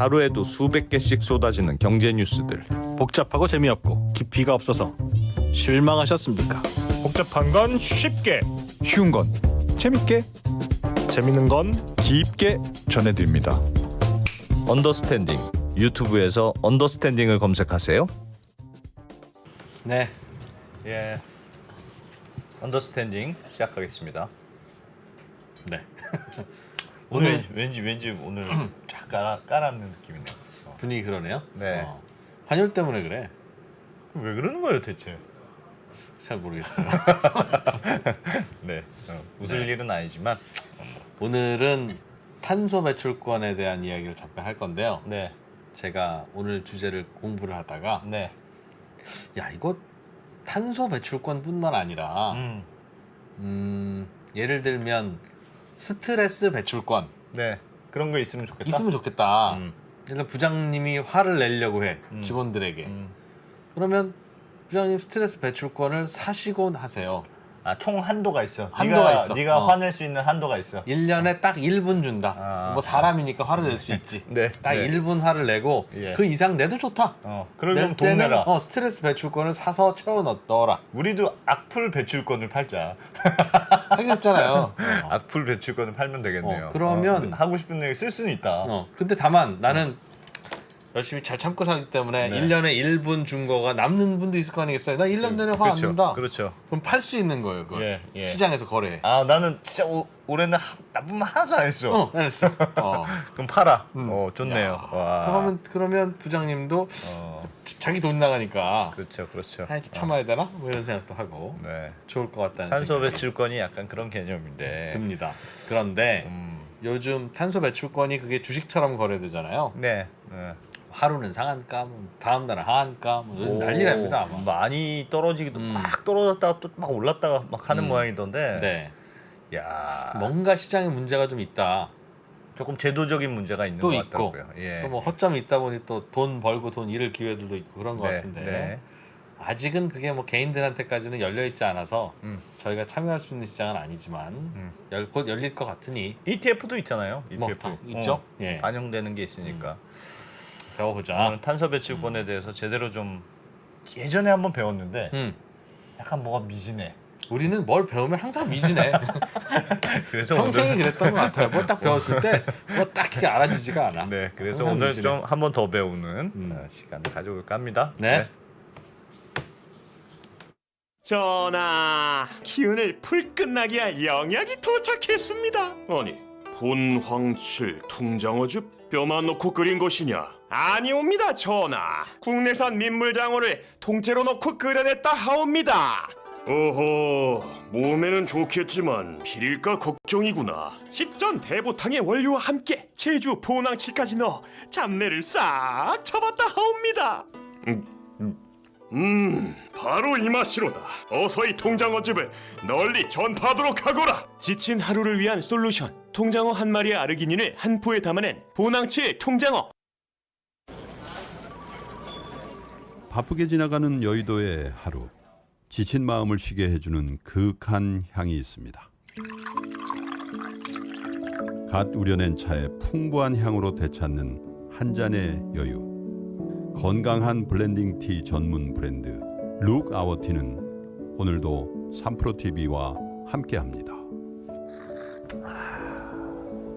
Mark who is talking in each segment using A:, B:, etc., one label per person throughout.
A: 하루에도 수백 개씩 쏟아지는 경제 뉴스들.
B: 복잡하고 재미없고 깊이가 없어서 실망하셨습니까?
C: 복잡한 건 쉽게,
D: 쉬운 건 재밌게,
C: 재밌는 건
D: 깊게 전해드립니다.
A: 언더스탠딩. 유튜브에서 언더스탠딩을 검색하세요. 네. 예. 언더스탠딩 시작하겠습니다.
B: 네.
A: 오늘 왠지 오늘 쫙 깔아놓는 느낌이네요.
B: 분위기 그러네요.
A: 네.
B: 환율 때문에 그래.
A: 왜 그러는 거예요, 대체?
B: 잘 모르겠어요.
A: 네. 웃을 일은 아니지만.
B: 오늘은 탄소 배출권에 대한 이야기를 잠깐 할 건데요.
A: 네.
B: 제가 오늘 주제를 공부를 하다가
A: 네.
B: 야, 이거 탄소 배출권뿐만 아니라 예를 들면 스트레스 배출권
A: 네. 그런 거 있으면 좋겠다.
B: 있으면 좋겠다.
A: 음.
B: 일단 부장님이 화를 내려고 해 직원들에게. 그러면 부장님 스트레스 배출권을 사시곤 하세요.
A: 아, 총 한도가 있어.
B: 한도가 있어.
A: 네가 화낼 수 있는 한도가 있어.
B: 1년에 딱 1분 준다.
A: 아.
B: 뭐 사람이니까 화를 낼 수 있지.
A: 네.
B: 딱
A: 네.
B: 1분 화를 내고
A: 예.
B: 그 이상 내도 좋다.
A: 그러면
B: 낼
A: 돈
B: 때는
A: 내라.
B: 스트레스 배출권을 사서 채워 넣어라.
A: 우리도 악플 배출권을 팔자.
B: 하긴 했잖아요.
A: 악플 배출권을 팔면 되겠네요.
B: 그러면
A: 하고 싶은 얘기 쓸 수는 있다.
B: 근데 다만 나는 열심히 잘 참고 살기 때문에
A: 네.
B: 1년에 1분 준 거가 남는 분도 있을 거 아니겠어요. 나 1년 내내 화 안
A: 그렇죠.
B: 낸다.
A: 그렇죠.
B: 그럼 팔 수 있는 거예요. 그걸.
A: 예, 예.
B: 시장에서 거래해.
A: 아, 나는 진짜 올해는 나쁜 말 하나도 안 했어.
B: 알았어.
A: 그럼 팔아. 좋네요. 와.
B: 그러면 부장님도 자기 돈 나가니까
A: 그렇죠, 그렇죠.
B: 참아야 되나? 뭐 이런 생각도 하고
A: 네.
B: 좋을 것 같다는
A: 탄소
B: 생각이
A: 배출권이 약간 그런 개념인데.
B: 듭니다. 그런데
A: 음.
B: 요즘 탄소 배출권이 그게 주식처럼 거래되잖아요.
A: 네. 네.
B: 하루는 상한가, 뭐 다음 날은 하한가, 뭐 요즘 난리납니다 아마.
A: 많이 떨어지기도 막 떨어졌다가 또 막 올랐다가 막 하는 모양이던데.
B: 네.
A: 야.
B: 뭔가 시장에 문제가 좀 있다.
A: 조금 제도적인 문제가 있는
B: 또
A: 것
B: 있고
A: 같더라고요. 예.
B: 또 뭐 허점이 있다 보니 또 돈 벌고 돈 잃을 기회들도 있고 그런 것
A: 네,
B: 같은데
A: 네.
B: 아직은 그게 뭐 개인들한테까지는 열려 있지 않아서 저희가 참여할 수 있는 시장은 아니지만 곧 열릴 것 같으니
A: ETF도 있잖아요.
B: 뭐
A: ETF
B: 다 있죠. 예.
A: 반영되는 게 있으니까.
B: 배워보자.
A: 오늘 탄소 배출권에 대해서 제대로 좀 예전에 한번 배웠는데 약간 뭐가 미지네.
B: 우리는 뭘 배우면 항상 미지네.
A: 그래서
B: 평생이
A: 오늘
B: 그랬던 것 같아요. 뭘 딱 배웠을 때 뭐 딱히 알아지지가 않아.
A: 네, 그래서
B: 항상
A: 오늘
B: 미지네.
A: 좀 한 번 더 배우는 시간을 가져볼까 합니다.
B: 네.
E: 전하, 기운을 풀 끝나게 할 영약이 도착했습니다. 아니, 본황칠 통장어주 뼈만 넣고 끓인 것이냐? 아니옵니다, 전하. 국내산 민물장어를 통째로 넣고 끓여냈다 하옵니다. 어허, 몸에는 좋겠지만 비릴까 걱정이구나. 식전 대보탕의 원료와 함께 제주 본황치까지 넣어 잡내를 싹 잡았다 하옵니다. 바로 이 맛이로다. 어서 이 통장어즙을 널리 전파하도록 하거라. 지친 하루를 위한 솔루션. 통장어 한 마리의 아르기닌을 한 포에 담아낸 본황칠 통장어.
F: 바쁘게 지나가는 여의도의 하루. 지친 마음을 쉬게 해주는 그윽한 향이 있습니다. 갓 우려낸 차의 풍부한 향으로 되찾는 한 잔의 여유. 건강한 블렌딩 티 전문 브랜드 룩 아워 티는 오늘도 3프로TV와 함께합니다.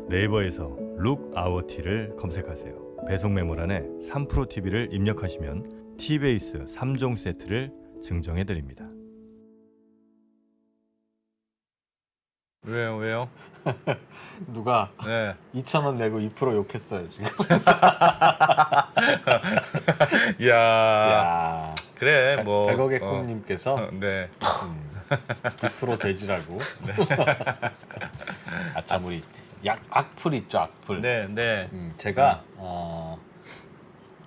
G: 네이버에서 룩 아워 티를 검색하세요. 배송 메모란에 3프로TV를 입력하시면 티베이스 3종 세트를 증정해 드립니다.
A: 왜요?
B: 누가
A: 네.
B: 2,000원 내고 2% 욕했어요 지금.
A: 야.
B: 야,
A: 그래 뭐
B: 100억의 꿈님께서
A: 네.
B: 2% 돼지라고. 아참 우리 악플 있죠, 악플.
A: 네, 네.
B: 제가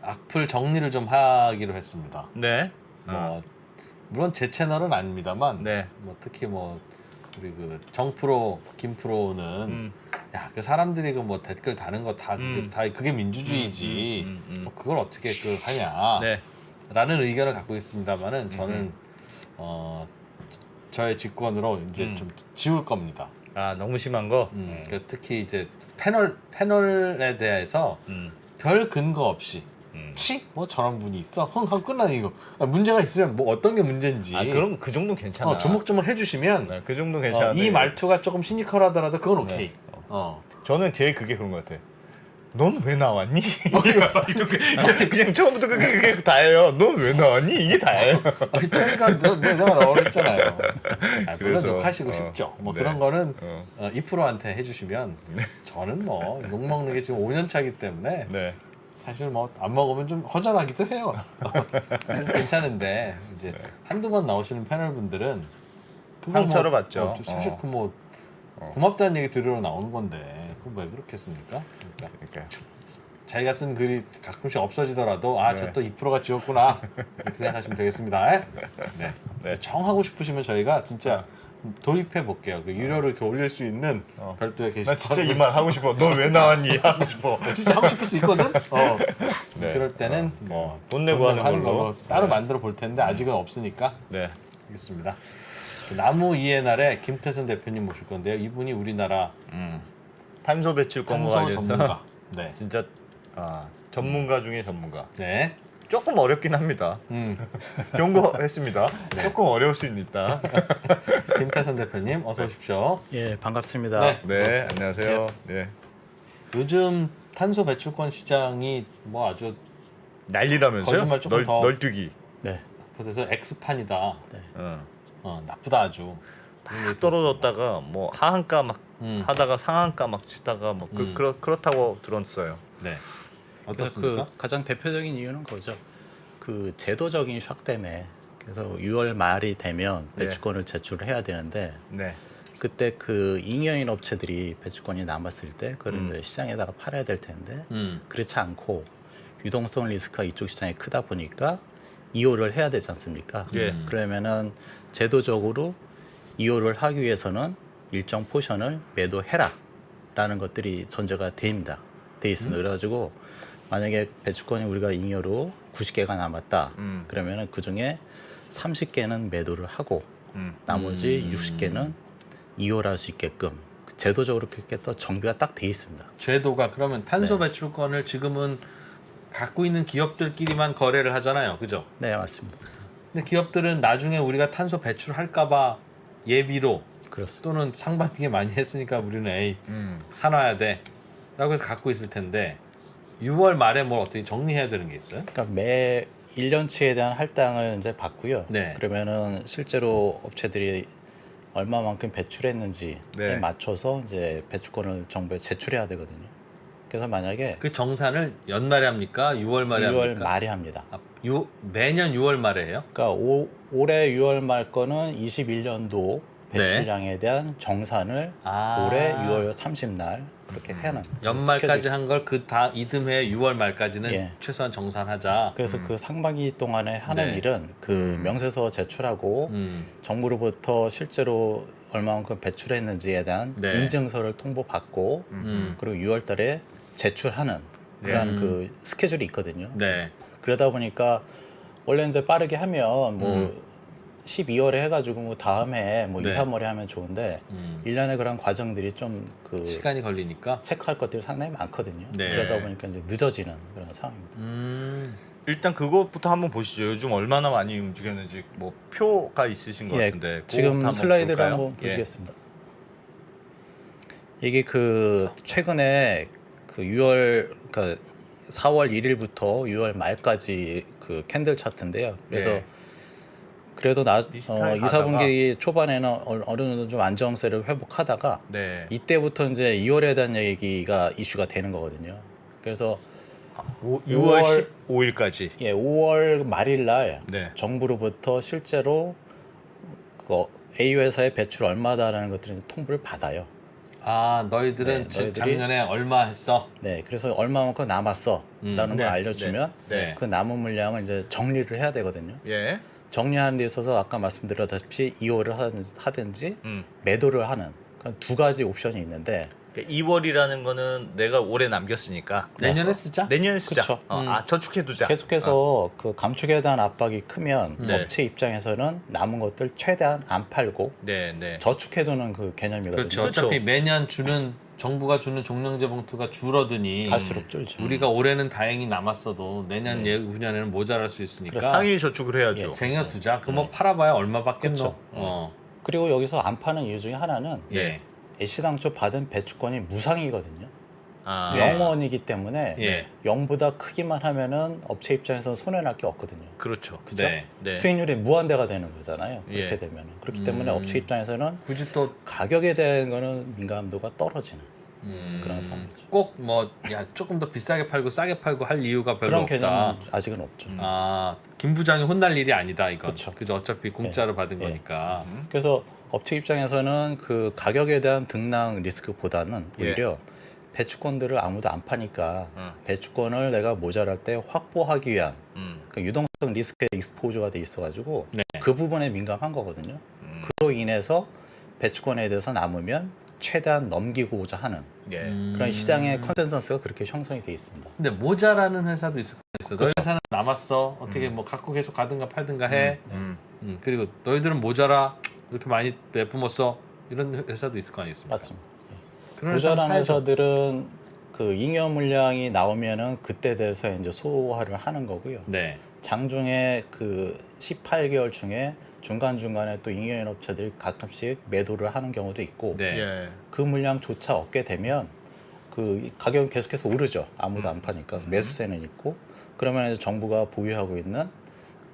B: 악플 정리를 좀 하기로 했습니다.
A: 네.
B: 뭐 물론 제 채널은 아닙니다만
A: 네.
B: 뭐 특히 뭐 우리 그 정프로 김프로는 야, 그 사람들이 그 뭐 댓글 다는 거 다 그게 민주주의지. 뭐 그걸 어떻게 그 하냐.
A: 네.
B: 라는 의견을 갖고 있습니다만은 저는 저의 직권으로 이제 좀 지울 겁니다.
A: 아, 너무 심한 거?
B: 그 특히 이제 패널에 대해서 별 근거 없이 뭐 저런 분이 있어 흥 하고 끝나는 이거. 문제가 있으면 뭐 어떤 게 문제인지
A: 그럼 그 정도 괜찮아.
B: 조목조목 해주시면
A: 네, 그 정도 괜찮아.
B: 이 말투가 조금 시니컬하더라도 그건 오케이.
A: 네. 저는 제일 그게 그런 것 같아. 넌 왜 나왔니? 그냥 처음부터 그게 다예요. 넌 왜 나왔니? 이게 다예요.
B: 그러니까 내가 나오라 했잖아요. 물론
A: 그래서,
B: 욕하시고 싶죠. 뭐
A: 네.
B: 그런 거는 이프로한테 해주시면 저는 뭐 욕 먹는 게 지금 5년 차기 때문에
A: 네.
B: 사실 뭐 안 먹으면 좀 허전하기도 해요. 괜찮은데 이제 한두 번 나오시는 패널 분들은
A: 상처를 받죠.
B: 사실 그 뭐 고맙다는 얘기 들으러 나오는 건데 그건 왜 그렇겠습니까?
A: 그러니까.
B: 자기가 쓴 글이 가끔씩 없어지더라도
A: 네.
B: 저 또 2%가 지웠구나 이렇게 생각하시면 되겠습니다. 네.
A: 네.
B: 정하고 싶으시면 저희가 진짜 돌입해 볼게요. 그 유료를 이렇게 올릴 수 있는 별도의 게시판.
A: 나 진짜 이 말 하고 싶어. 넌 왜 나왔니? 하고 싶어.
B: 진짜 하고 싶을 수 있거든.
A: 네.
B: 그럴 때는 뭐
A: 돈 내고 하는 걸로.
B: 따로
A: 네.
B: 만들어 볼 텐데 아직은 없으니까
A: 네.
B: 알겠습니다. 나무 이해 날에 김태선 대표님 모실 건데요. 이분이 우리나라
A: 탄소 배출권과
B: 탄소
A: 관련해서
B: 전문가. 네.
A: 진짜 전문가 중에 전문가.
B: 네.
A: 조금 어렵긴 합니다. 경고했습니다. 조금 어려울 수 있다.
B: 김태선 대표님 어서 오십시오.
H: 예, 반갑습니다.
B: 네.
A: 네, 안녕하세요. 네.
B: 요즘 탄소 배출권 시장이 뭐 아주
A: 난리라면서요?
B: 거짓말 조금 더-
A: 널뛰기.
H: 네.
B: 그래서 X판이다.
A: 응.
B: 나쁘다 아주.
A: 딱 떨어졌다가 뭐 하한가 막 하다가 상한가 막 치다가 뭐 그렇다고 들었어요.
B: 네.
H: 그래서
B: 어떻습니까?
H: 그 가장 대표적인 이유는 그거죠. 그 제도적인 샥 때문에 그래서 6월 말이 되면
A: 네.
H: 배출권을 제출해야 되는데
A: 네.
H: 그때 그 잉여인 업체들이 배출권이 남았을 때 그걸 이제 시장에다가 팔아야 될 텐데 그렇지 않고 유동성 리스크가 이쪽 시장이 크다 보니까 이호를 해야 되지 않습니까?
A: 예.
H: 그러면은 제도적으로 이호를 하기 위해서는 일정 포션을 매도해라라는 것들이 전제가 됩니다. 돼 있습니다. 그래가지고 만약에 배출권이 우리가 잉여로 90개가 남았다. 그러면은 그 중에 30개는 매도를 하고 나머지 60개는 이호를 할 수 있게끔 제도적으로 그렇게 또 정비가 딱 돼 있습니다.
B: 제도가 그러면 탄소
H: 네.
B: 배출권을 지금은 갖고 있는 기업들끼리만 거래를 하잖아요. 그죠?
H: 네, 맞습니다.
B: 근데 기업들은 나중에 우리가 탄소 배출할까봐 예비로
H: 그렇습니다.
B: 또는 상반기에 많이 했으니까 우리는 에이 사놔야 돼 라고 해서 갖고 있을 텐데 6월 말에 뭘 어떻게 정리해야 되는 게 있어요?
H: 그러니까 매 1년치에 대한 할당을 이제 받고요.
B: 네.
H: 그러면은 실제로 업체들이 얼마만큼 배출했는지에
A: 네.
H: 맞춰서 이제 배출권을 정부에 제출해야 되거든요. 그래서 만약에
B: 그 정산을 연말에 합니까? 6월 말에
H: 6월
B: 합니까?
H: 말에 합니다.
B: 매년 6월 말에 해요?
H: 그러니까 올해 6월 말 거는 21년도
B: 네.
H: 배출량에 대한 정산을 올해 6월 30날 그렇게 하는
B: 연말까지
H: 스케줄이
B: 한 걸 그 다 이듬해 6월 말까지는
H: 예.
B: 최소한 정산하자.
H: 그래서 그 상반기 동안에 하는
B: 네.
H: 일은 그 명세서 제출하고 정부로부터 실제로 얼마만큼 배출했는지에 대한
B: 네.
H: 인증서를 통보받고 그리고 6월달에 제출하는 그런 그 스케줄이 있거든요.
B: 네.
H: 그러다 보니까 원래 이제 빠르게 하면 뭐 12월에 해가지고 뭐 다음 해 뭐
B: 네.
H: 2, 3월에 하면 좋은데 1년의 그런 과정들이 좀 그
B: 시간이 걸리니까.
H: 체크할 것들이 상당히 많거든요.
B: 네.
H: 그러다 보니까 이제 늦어지는 그런 상황입니다.
A: 일단 그것부터 한번 보시죠. 요즘 얼마나 많이 움직였는지 뭐 표가 있으신 것
H: 예,
A: 같은데 그거부터
H: 지금
A: 한번
H: 슬라이드를
A: 볼까요?
H: 한번
A: 예.
H: 보시겠습니다. 이게 그 최근에 그 6월 그러니까 4월 1일부터 6월 말까지 그 캔들 차트인데요. 그래서
A: 예.
H: 그래도
A: 비슷하게
H: 2, 4분기 초반에는 어느 정도 좀 안정세를 회복하다가
A: 네.
H: 이때부터 이제 2월에 대한 얘기가 이슈가 되는 거거든요. 그래서
A: 6월 15일까지.
H: 예, 5월 말일 날
A: 네.
H: 정부로부터 실제로 그 A 회사의 배출 얼마다라는 것들을 이제 통보를 받아요.
B: 아, 너희들은
H: 네, 너희들이-
B: 작년에 얼마 했어?
H: 네, 그래서 얼마만큼 남았어라는
A: 네,
H: 걸 알려주면
A: 네.
H: 그 남은 물량을 이제 정리를 해야 되거든요.
A: 예.
H: 정리하는 데 있어서 아까 말씀드렸다시피 이호를 하든지
A: 음.
H: 매도를 하는 그런 두 가지 옵션이 있는데
A: 2월이라는 거는 내가 올해 남겼으니까
B: 내년에 쓰자?
A: 내년에 쓰자.
H: 그쵸.
A: 저축해두자.
H: 계속해서 그 감축에 대한 압박이 크면
A: 네.
H: 업체 입장에서는 남은 것들 최대한 안 팔고
A: 네, 네.
H: 저축해두는 그 개념이거든요.
B: 그렇죠.
A: 그렇죠.
B: 어차피 매년 주는 정부가 주는 종량제 봉투가 줄어드니
H: 갈수록 줄죠.
B: 우리가 올해는 다행히 남았어도 내년 후년에는 모자랄 수 있으니까
A: 상위 저축을 해야죠.
H: 예.
B: 쟁여두자. 그 뭐 팔아봐야 얼마 받겠노.
H: 그렇죠. 그리고 여기서 안 파는 이유 중에 하나는
B: 예.
H: 애시당초 받은 배추권이 무상이거든요.
A: 아,
H: 0원이기 때문에
B: 예.
H: 0보다 크기만 하면은 업체 입장에서는 손해날 게 없거든요.
A: 그렇죠.
H: 그죠?
B: 네.
A: 네.
H: 수익률이 무한대가 되는 거잖아요. 그렇게
A: 예.
H: 되면 그렇기 때문에 업체 입장에서는
B: 굳이 또
H: 가격에 대한 거는 민감도가 떨어지는 그런 상황이죠.
B: 꼭 뭐 야 조금 더 비싸게 팔고 싸게 팔고 할 이유가 별로
H: 그런
B: 없다.
H: 개념은 아직은 없죠.
B: 아, 김 부장이 혼날 일이 아니다 이건.
H: 그쵸.
B: 그죠. 어차피 공짜로 받은
H: 예.
B: 거니까.
H: 그래서 업체 입장에서는 그 가격에 대한 등락 리스크보다는
A: 예.
H: 오히려 배추권들을 아무도 안 파니까
A: 음.
H: 배추권을 내가 모자랄 때 확보하기 위한
A: 음.
H: 그 유동성 리스크에 익스포저가 돼 있어가지고
B: 네.
H: 그 부분에 민감한 거거든요. 그로 인해서 배추권에 대해서 남으면 최대한 넘기고자 하는
A: 예.
H: 그런 시장의 컨센서스가 그렇게 형성이 돼 있습니다.
B: 근데 모자라는 회사도 있을 거 있어. 너희 회사는 남았어. 어떻게 뭐 갖고 계속 가든가 팔든가 해. 그리고 너희들은 모자라. 이렇게 많이 내뿜었어. 이런 회사도 있을 거 아니겠습니까?
H: 맞습니다.
B: 그런 회사는
H: 모자란
B: 사야죠.
H: 회사들은 그 잉여 물량이 나오면은 그때 돼서 이제 소화를 하는 거고요.
B: 네.
H: 장중에 그 18개월 중에 중간중간에 또 잉여인 업체들이 가끔씩 매도를 하는 경우도 있고
B: 네.
A: 예.
H: 그 물량조차 얻게 되면 그 가격은 계속해서 오르죠. 아무도 안 파니까. 그래서 매수세는 있고 그러면 이제 정부가 보유하고 있는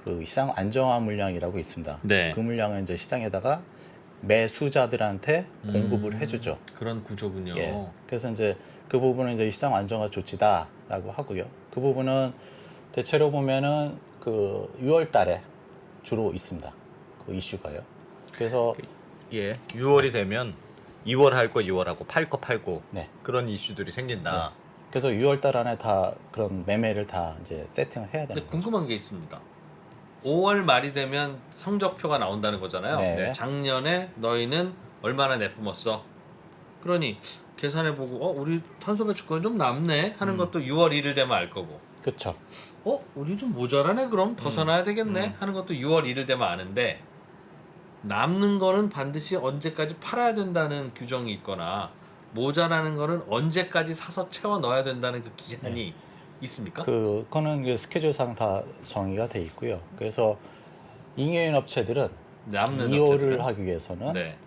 H: 그 시장 안정화 물량이라고 있습니다.
B: 네.
H: 그 물량을 이제 시장에다가 매수자들한테 공급을 해주죠.
B: 그런 구조군요.
H: 예. 그래서 이제 그 부분은 이제 시장 안정화 조치다라고 하고요. 그 부분은 대체로 보면은 그 6월달에 주로 있습니다. 그 이슈가요. 그래서
A: 예. 6월이 되면 2월 할 거 2월 하고 팔 거 팔고
H: 네.
A: 그런 이슈들이 생긴다.
H: 그래서 6월달 안에 다 그런 매매를 다 이제 세팅을 해야
B: 근데
H: 되는 거죠.
B: 궁금한 게 있습니다. 5월 말이 되면 성적표가 나온다는 거잖아요.
H: 네.
B: 작년에 너희는 얼마나 내뿜었어. 그러니 계산해보고 우리 탄소 배출권이 좀 남네 하는 것도 6월 1일 되면 알 거고
H: 그렇죠.
B: 우리 좀 모자라네 그럼 더 사놔야 되겠네 하는 것도 6월 1일 되면 아는데 남는 거는 반드시 언제까지 팔아야 된다는 규정이 있거나 모자라는 거는 언제까지 사서 채워 넣어야 된다는 그 기한이 있습니까?
H: 그거는 그 스케줄상 다 정의가 돼 있고요. 그래서 잉여인 업체들은
B: 남는
H: 2월을
B: 업체들은?
H: 하기 위해서는
B: 네.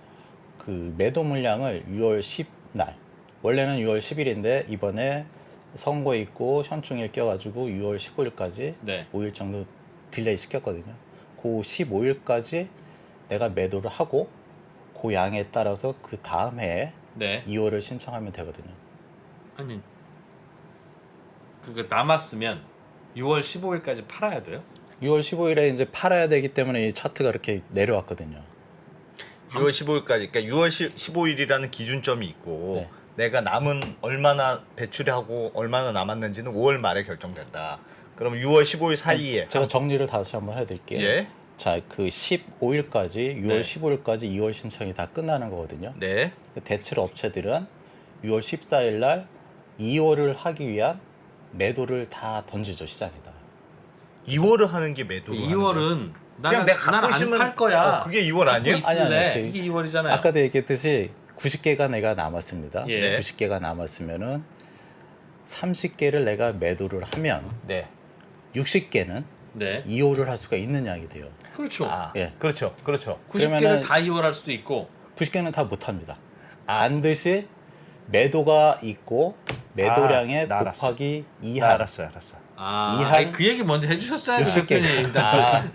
H: 그 매도 물량을 6월 10날 원래는 6월 10일인데 이번에 선거 있고 현충일 껴가지고 6월 15일까지
B: 네.
H: 5일 정도 딜레이 시켰거든요. 그 15일까지 내가 매도를 하고 그 양에 따라서 그 다음 해에
B: 네.
H: 2월을 신청하면 되거든요.
B: 아니 그거 남았으면 6월 15일까지 팔아야 돼요?
H: 6월 15일에 이제 팔아야 되기 때문에 이 차트가 이렇게 내려왔거든요.
A: 6월 15일까지 그러니까 6월 15일이라는 기준점이 있고
H: 네.
A: 내가 남은 얼마나 배출하고 얼마나 남았는지는 5월 말에 결정된다. 그럼 6월 15일 사이에
H: 제가 정리를 다시 한번 해드릴게요.
A: 예.
H: 자, 그 15일까지 6월
B: 네.
H: 15일까지 2월 신청이 다 끝나는 거거든요.
A: 네.
H: 대체로 업체들은 6월 14일 날 2월을 하기 위한 매도를 다 던지죠 시장에다.
A: 2월을 하는 게 매도로 하는 거예요.
B: 2월은
A: 그냥 내가 갖고 있으면
B: 안팔 거야.
A: 그게 2월 아니에요?
B: 있을래.
H: 아니,
B: 이게 2월이잖아요.
H: 아까도 얘기했듯이 90개가 내가 남았습니다.
B: 예.
H: 90개가 남았으면은 30개를 내가 매도를 하면
A: 네.
H: 60개는
B: 네.
H: 2월을 할 수가 있는 양이 돼요.
B: 그렇죠.
A: 아,
H: 예.
A: 그렇죠. 그렇죠.
B: 90개를
H: 그러면은-
B: 다 2월 할 수도 있고
H: 90개는 다 못합니다. 반드시 매도가 있고 매도량에
A: 나 알았어.
H: 곱하기 2하.
A: 나 알았어요.
H: 이한
B: 아니, 그 얘기 먼저 해주셨어야죠.
H: 60 개가.
B: 대표님.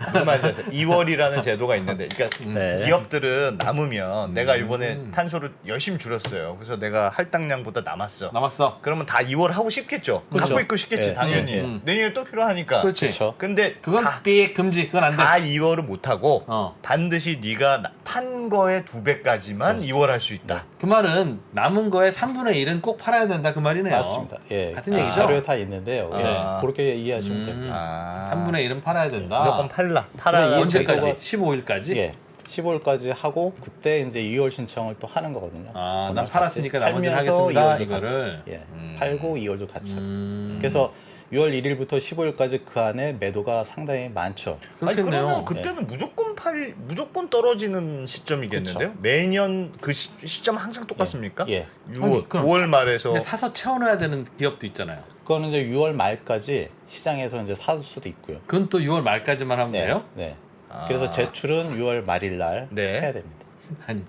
A: 무슨 말인지 아세요? 2월이라는 제도가 있는데, 그러니까
H: 네.
A: 기업들은 남으면 내가 이번에 탄소를 열심히 줄였어요. 그래서 내가 할당량보다 남았어.
B: 남았어.
A: 그러면 다 2월 하고 싶겠죠.
H: 그렇죠.
A: 갖고 있고 싶겠지,
H: 예,
A: 당연히.
H: 예,
A: 내년에 또 필요하니까.
B: 그렇지.
H: 그렇죠.
A: 근데
B: 그건 삐 금지. 그건 안 돼.
A: 다 2월을 못 하고
B: 어.
A: 반드시 네가 판 거의 2배까지만 2월 할 수 있다.
B: 그 말은 남은 거의 3분의 1은 꼭 팔아야 된다 그 말이네요.
H: 맞습니다. 예.
B: 같은
H: 그
B: 얘기죠?
H: 자료에 다 있는데요. 예.
A: 아.
H: 그렇게 이해하시면 됩니다.
B: 3분의 1은 팔아야 된다.
A: 무조건 팔라.
H: 근데
A: 팔아.
H: 이
B: 언제까지?
H: 제도가-
B: 15일까지?
H: 예. 15일까지 하고 그때 이제 2월 신청을 또 하는 거거든요.
B: 난
H: 그날
B: 팔았으니까
H: 같이
B: 나머지는
H: 팔면서
B: 하겠습니다,
H: 2월도
B: 이거를.
H: 같이. 예. 팔고 2월도 같이. 하고.
B: 음.
H: 그래서 6월 1일부터 15일까지 그 안에 매도가 상당히 많죠.
A: 아니
B: 그렇겠네요.
A: 그러면 그때는 무조건 무조건 떨어지는 시점이겠는데요? 매년 그 시점 항상 똑같습니까?
H: 예.
A: 6월,
B: 그럼
A: 5월 말에서
B: 근데 사서 채워놔야 되는 기업도 있잖아요.
H: 그거는 이제 6월 말까지 시장에서 이제 살 수도 있고요.
B: 그건 또 6월 말까지만 하면
H: 네.
B: 돼요?
H: 네.
A: 아.
H: 그래서 제출은 6월 말일 날
A: 네.
H: 해야 됩니다.
B: 아니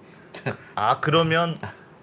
A: 그러면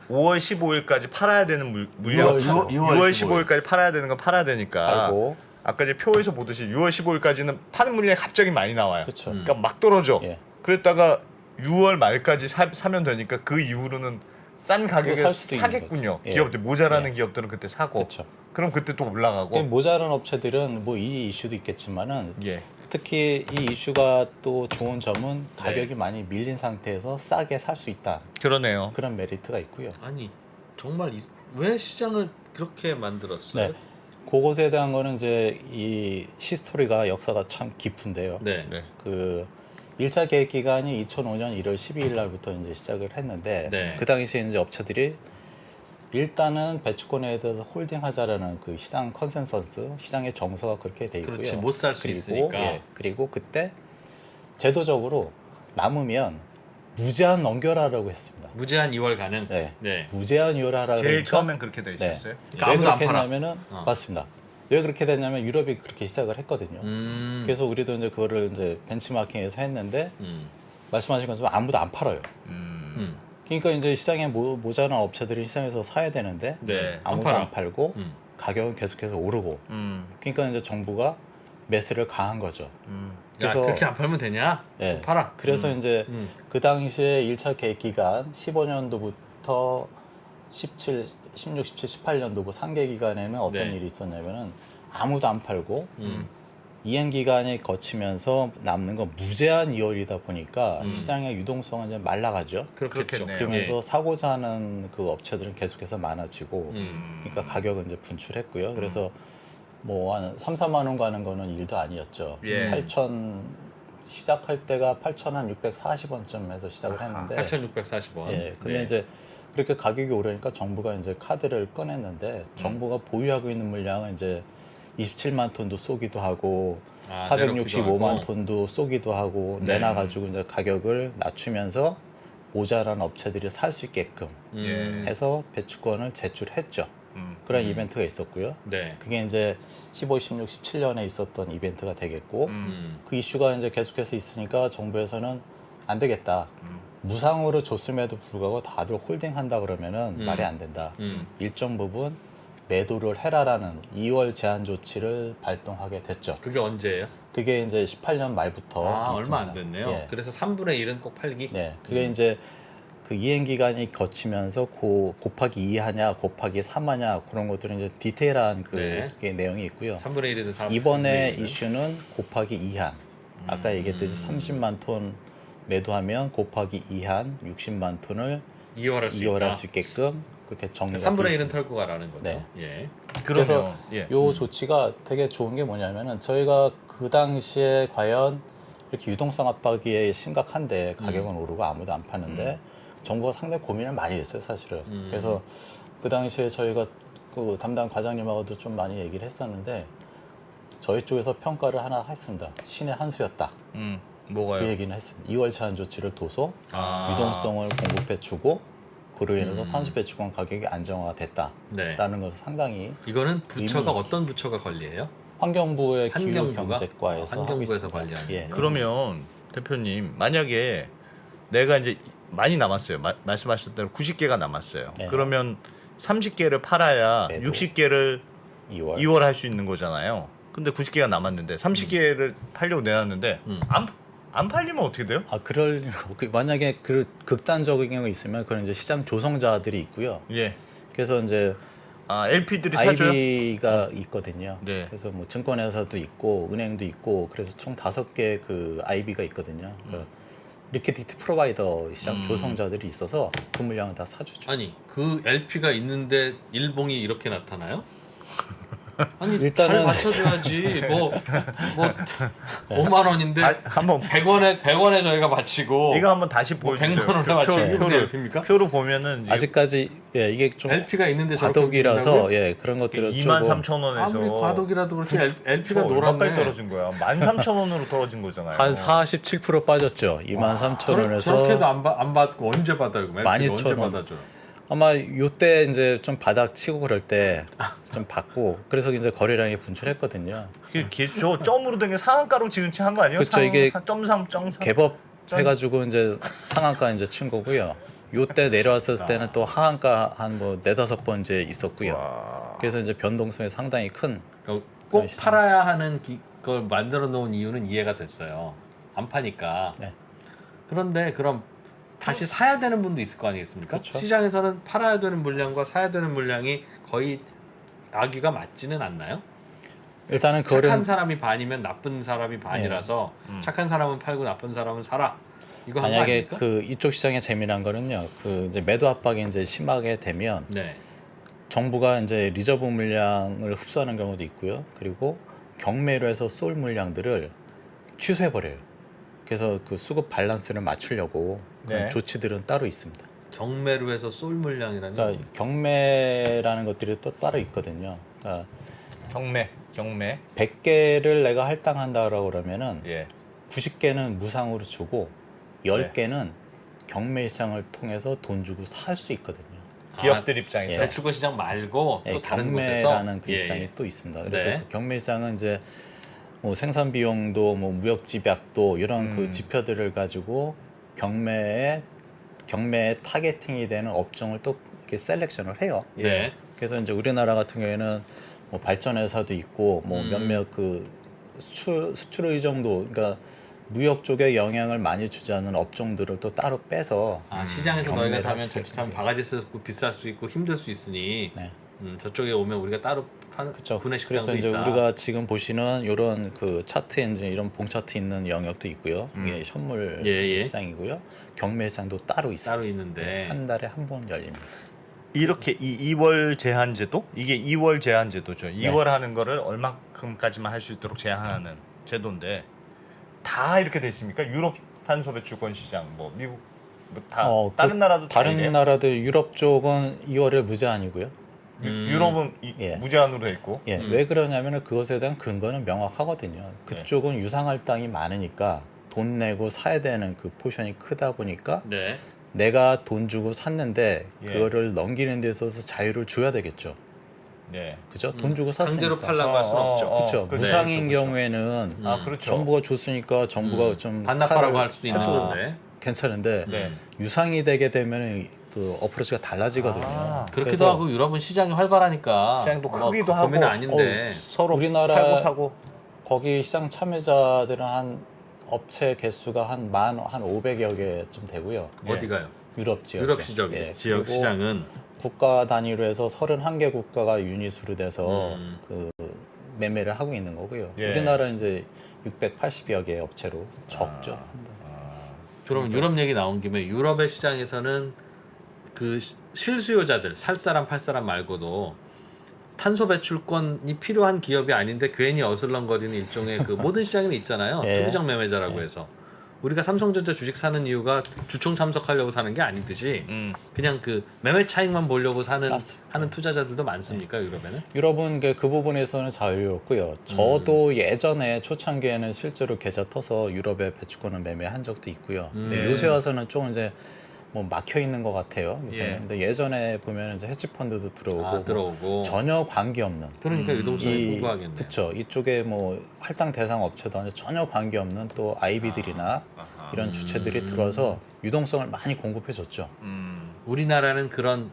A: 5월 15일까지 팔아야 되는 물량
B: 6월
A: 6월 15일까지 팔아야 되는 건 팔아야 되니까
H: 팔고
A: 아까 이제 표에서 보듯이 6월 15일까지는 파는 물량이 갑자기 많이 나와요.
H: 그렇죠.
A: 그러니까 막 떨어져.
H: 예.
A: 그랬다가 6월 말까지 사면 되니까 그 이후로는 싼 가격에
H: 살 수도 있는
A: 사겠군요.
H: 거죠. 예.
A: 기업들 모자라는
H: 예.
A: 기업들은 그때 사고.
H: 그렇죠.
A: 그럼 그때 또 올라가고.
H: 모자란 업체들은 뭐 이 이슈도 있겠지만은
A: 예.
H: 특히 이 이슈가 또 좋은 점은
A: 네.
H: 가격이 많이 밀린 상태에서 싸게 살 수 있다.
A: 그러네요.
H: 그런 메리트가 있고요.
B: 아니 정말 왜 시장을 그렇게 만들었어요?
H: 네. 그것에 대한 거는 이제 이 히스토리가 역사가 참 깊은데요.
B: 네.
A: 네.
H: 그 1차 계획 기간이 2005년 1월 12일 날부터 이제 시작을 했는데
B: 네.
H: 그 당시에 이제 업체들이 일단은 배추권에 대해서 홀딩하자라는 그 시장 컨센서스, 시장의 정서가 그렇게 돼 있고요.
B: 그렇지, 못 살 수
H: 그리고,
B: 있으니까.
H: 예, 그리고 그때 제도적으로 남으면 무제한 넘겨라라고 했습니다.
B: 무제한 2월 가능.
H: 네.
B: 네.
H: 무제한 이월하라고
A: 제일
H: 그러니까
A: 처음엔 그렇게 돼 있었어요.
B: 그러니까
H: 왜
B: 아무도 안
H: 그렇게
B: 팔아.
H: 했냐면은
B: 어.
H: 맞습니다. 왜 그렇게 됐냐면 유럽이 그렇게 시작을 했거든요. 그래서 우리도 이제 그거를 이제 벤치마킹해서 했는데 말씀하신 것처럼 아무도 안 팔아요. 그러니까 이제 시장에 모자란 업체들이 시장에서 사야 되는데
B: 네.
H: 아무도
B: 팔아.
H: 안 팔고
B: 음.
H: 가격은 계속해서 오르고
A: 음.
H: 그러니까 이제 정부가 매스를 강한 거죠.
B: 야
H: 그래서-
B: 그렇게 안 팔면 되냐?
H: 예.
B: 팔아.
H: 그래서 이제
B: 음.
H: 그 당시에 1차 계획 기간 15년도부터 16, 17, 18년도 그 상계 기간에는 어떤
B: 네.
H: 일이 있었냐면은 아무도 안 팔고
B: 음.
H: 이행 기간이 거치면서 남는 건 무제한 2월이다 보니까 시장의 유동성은 이제 말라가죠.
B: 그렇겠죠.
A: 그렇겠네요.
H: 그러면서 사고자 하는 그 업체들은 계속해서 많아지고 그러니까 가격은 이제 분출했고요. 그래서 뭐 한 3, 4만 원 가는 거는 일도 아니었죠.
A: 예.
H: 8천 시작할 때가 8,640원쯤 해서 시작을 했는데
B: 8,640원.
H: 예. 근데
B: 네.
H: 이제 그렇게 가격이 오르니까 정부가 이제 카드를 꺼냈는데 정부가 보유하고 있는 물량은 이제 27만 톤도 쏘기도 하고
B: 아,
H: 465만
B: 내놓기도 하고.
H: 톤도 쏘기도 하고
B: 네.
H: 내놔가지고 이제 가격을 낮추면서 모자란 업체들이 살 수 있게끔 해서 배추권을 제출했죠. 그런 이벤트가 있었고요.
B: 네.
H: 그게 이제 15, 16, 17년에 있었던 이벤트가 되겠고 그 이슈가 이제 계속해서 있으니까 정부에서는 안 되겠다. 무상으로 줬음에도 불구하고 다들 홀딩한다 그러면은 말이 안 된다. 일정 부분 매도를 해라라는 2월 제한 조치를 발동하게 됐죠.
B: 그게 언제예요?
H: 그게 이제 18년 말부터
B: 얼마 안
H: 있습니다.
B: 됐네요.
H: 예.
B: 그래서 3분의 1은 꼭 팔기.
H: 네, 그게 이제 그 이행 기간이 거치면서 곱하기 2 하냐, 곱하기 3 하냐 그런 것들은 이제 디테일한 그
B: 네.
H: 게 내용이 있고요.
B: 3분의 1이든 4분의
H: 이번에
B: 1이든.
H: 이슈는 곱하기 2한. 아까 얘기했듯이 30만 톤 매도하면 곱하기 2한 60만 톤을
B: 2월 할 수
H: 이월할
B: 있다.
H: 수 있게끔 그렇게 정리가
B: 3분의
H: 돼
B: 1은
H: 있습니다.
B: 털고 가라는 거죠.
H: 네.
B: 예.
H: 그래서
A: 예.
H: 요 조치가 되게 좋은 게 뭐냐면은 저희가 그 당시에 과연 이렇게 유동성 압박이 심각한데 가격은 오르고 아무도 안 파는데 정부가 상당히 고민을 많이 했어요, 사실은. 그래서 그 당시에 저희가 그 담당 과장님하고도 좀 많이 얘기를 했었는데 저희 쪽에서 평가를 하나 했습니다. 신의 한 수였다.
A: 뭐가요?
H: 그 얘기는 했습니다. 2월 제한 조치를 둬서
B: 아.
H: 유동성을 공급해주고 그로 인해서 탄소 배출권 가격이 안정화가 됐다라는
B: 네.
H: 것을 상당히
B: 이거는 부처가
H: 이미-
B: 어떤 부처가 관리해요?
H: 환경부의
B: 환경부가?
H: 기후경제과에서 하고
B: 환경부에서
H: 있습니다.
B: 관리하는
H: 예.
B: 거구나.
A: 그러면 대표님 만약에 내가 이제 많이 남았어요. 말씀하셨던 대로 90개가 남았어요.
H: 네.
A: 그러면 30개를 팔아야
H: 매도.
A: 60개를
H: 2월.
A: 2월 할 수 있는 거잖아요. 근데 90개가 남았는데 30개를 팔려고 내놨는데 안 팔리면 어떻게 돼요?
H: 그럴 만약에 그 극단적인 경우가 있으면 그런 이제 시장 조성자들이 있고요.
A: 예.
H: 그래서 이제
A: LP들이 사줘요?
H: IB가 있거든요.
A: 네.
H: 그래서 뭐 증권회사도 있고 은행도 있고 그래서 총 5개 그 IB가 있거든요. 그러니까 리퀴디티 프로바이더 시장 조성자들이 있어서 그 물량을 다 사주죠.
B: 아니 그 LP가 있는데 일봉이 이렇게 나타나요? 아니
H: 일단은-
B: 잘 맞춰줘야지. 뭐 5만 원인데
A: 한번
B: 100원에 저희가 맞히고
A: 이거 한번 다시
B: 뭐
A: 보여주세요.
B: 100만 원에 맞히고 이게 무슨 LP입니까?
A: 표로 보면은 이제
H: 아직까지 예, 이게 좀
B: LP가 있는데
H: 과도기라서 예, 그런 것들을
A: 23,000원에서
B: 아무리 과도기라도 그렇지 LP가
A: 얼마까지
B: 노랗네.
A: 떨어진 거야? 13,000원으로 떨어진 거잖아요.
H: 한 47% 빠졌죠. 23,000원에서
B: 저렇게도 안 받고 언제 받아요? LP를 언제
H: 12,000원.
B: 받아줘요?
H: 아마 요때 이제 좀 바닥 치고 그럴 때 좀 받고 그래서 이제 거래량이 분출했거든요.
A: 저 점으로 된 게 상한가로 지금 한 거 아니에요?
H: 그쵸, 이게
A: 점상 점상.
H: 개법 해가지고 이제 상한가 이제 친 거고요. 요때 내려왔을 때는 또 하한가 한 뭐 4-5번 이제 있었고요. 그래서 이제 변동성이 상당히 큰
B: 꼭
H: 그러시죠.
B: 팔아야 하는 걸 만들어 놓은 이유는 이해가 됐어요. 안 파니까.
H: 네.
B: 그런데 그럼 다시 사야 되는 분도 있을 거 아니겠습니까?
H: 그렇죠.
B: 시장에서는 팔아야 되는 물량과 사야 되는 물량이 거의 악유가 맞지는 않나요?
H: 일단은
B: 착한
H: 그거는
B: 사람이 반이면 나쁜 사람이 반이라서 착한 사람은 팔고 나쁜 사람은 사라. 이거 한거
H: 만약에
B: 아닙니까?
H: 그 이쪽 시장의 재미난 거는요. 그 이제 매도 압박이 이제 심하게 되면
B: 네.
H: 정부가 이제 리저브 물량을 흡수하는 경우도 있고요. 그리고 경매로 해서 쏠 물량들을 취소해 버려요. 그래서 그 수급 밸런스를 맞추려고 그런
A: 네.
H: 조치들은 따로 있습니다.
B: 경매로 해서 쏠 물량이라는
H: 그러니까 경매라는 것들이 또 따로 있거든요. 그러니까
A: 경매.
H: 100개를 내가 할당한다라고 그러면은
A: 예.
H: 90개는 무상으로 주고 10개는 경매 시장을 통해서 돈 주고 살 수 있거든요.
A: 기업들 입장에서.
B: 대출권 시장 말고 또
H: 예,
B: 다른 곳에서
H: 경매라는 그
B: 예,
H: 시장이
B: 예.
H: 또 있습니다. 그래서
B: 네.
H: 그 경매 시장은 이제 뭐 생산 비용도 뭐 무역 집약도 이런 그 지표들을 가지고 경매에 타겟팅이 되는 업종을 또 이렇게 셀렉션을 해요.
B: 네.
H: 그래서 이제 우리나라 같은 경우에는 뭐 발전회사도 있고 뭐 몇몇 그 수출 의정도 그러니까 무역 쪽에 영향을 많이 주지 않는 업종들을 또 따로 빼서
B: 시장에서 너희가
H: 경매를
B: 사면
H: 할 수도
B: 자칫하면
H: 있고.
B: 바가지 쓰고 비쌀 수 있고 힘들 수 있으니
H: 네.
B: 저쪽에 오면 우리가 따로 파는
H: 그렇죠.
B: 구내 식당도
H: 그래서 이제
B: 있다.
H: 우리가 지금 보시는 이런 그 차트에 이제 이런 봉 차트 있는 영역도 있고요. 이게 현물
B: 예.
H: 시장이고요. 경매 시장도 따로 있어요.
B: 따로 있는데
H: 한 달에 한 번 열립니다.
A: 이렇게 이 2월 제한제도? 이게 2월 제한제도죠. 2월 하는 거를 얼마큼까지만 할 수 있도록 제한하는 제도인데 다 이렇게 돼 있습니까? 유럽 탄소 배출권 시장, 뭐 미국, 뭐 다 다른 나라도 다
H: 다른
A: 이래요?
H: 나라도 유럽 쪽은 2월에 무제한이고요.
A: 유럽은
H: 예.
A: 무제한으로 돼 있고.
H: 예, 왜 그러냐면은 그것에 대한 근거는 명확하거든요. 그쪽은 유상할당이 많으니까 돈 내고 사야 되는 그 포션이 크다 보니까
B: 네.
H: 내가 돈 주고 샀는데
A: 예.
H: 그거를 넘기는 데 있어서 자유를 줘야 되겠죠.
A: 네.
H: 그죠? 돈 주고 샀으니까.
B: 강제로 팔라고 할 수는 없죠.
H: 그렇죠.
A: 그렇죠.
H: 무상인
A: 그렇죠.
H: 경우에는
A: 아 그렇죠.
H: 정부가 줬으니까 정부가 좀
B: 반납하라고
H: 칼을
B: 할 수도 있는
H: 해도
B: 건데.
H: 괜찮은데
A: 네.
H: 유상이 되게 되면 또 어프로치가 달라지거든요.
B: 그렇기도
H: 그래서
B: 하고 유럽은 시장이 활발하니까
A: 시장도
B: 뭐
A: 크기도
B: 고민은
A: 하고.
B: 아닌데
A: 서로
H: 우리나라
A: 팔고 사고.
H: 거기 시장 참여자들은 한 업체 개수가 한 500여 개 좀 되고요.
B: 어디가요?
H: 유럽 지역.
B: 유럽 지역 지역 시장은
H: 국가 단위로 해서 31개 국가가 유니스로 돼서 그 매매를 하고 있는 거고요.
A: 예.
H: 우리나라 이제 680여 개 업체로 적죠.
B: 그럼 유럽 얘기 나온 김에 유럽의 시장에서는 그 실수요자들 살 사람 팔 사람 말고도 탄소 배출권이 필요한 기업이 아닌데 괜히 어슬렁거리는 일종의 그 모든 시장에는 있잖아요.
H: 예.
B: 투기적 매매자라고 해서 우리가 삼성전자 주식 사는 이유가 주총 참석하려고 사는 게 아니듯이 그냥 그 매매 차익만 보려고 하는 투자자들도 많습니까 유럽에는?
H: 유럽은 그 부분에서는 자유롭고요. 저도 예전에 초창기에는 실제로 계좌 터서 유럽에 배출권을 매매한 적도 있고요. 근데 요새 와서는 좀 이제 뭐 막혀 있는 것 같아요. 요새는.
B: 예.
H: 근데 예전에 보면 이제 헤지 펀드도 들어오고,
B: 들어오고
H: 전혀 관계 없는.
B: 그러니까 유동성이 풍부하겠네요.
H: 그렇죠. 이쪽에 뭐 할당 대상 업체도 아니고 전혀 관계 없는 또 IB들이나 이런 주체들이 들어와서 유동성을 많이 공급해 줬죠.
B: 우리나라는 그런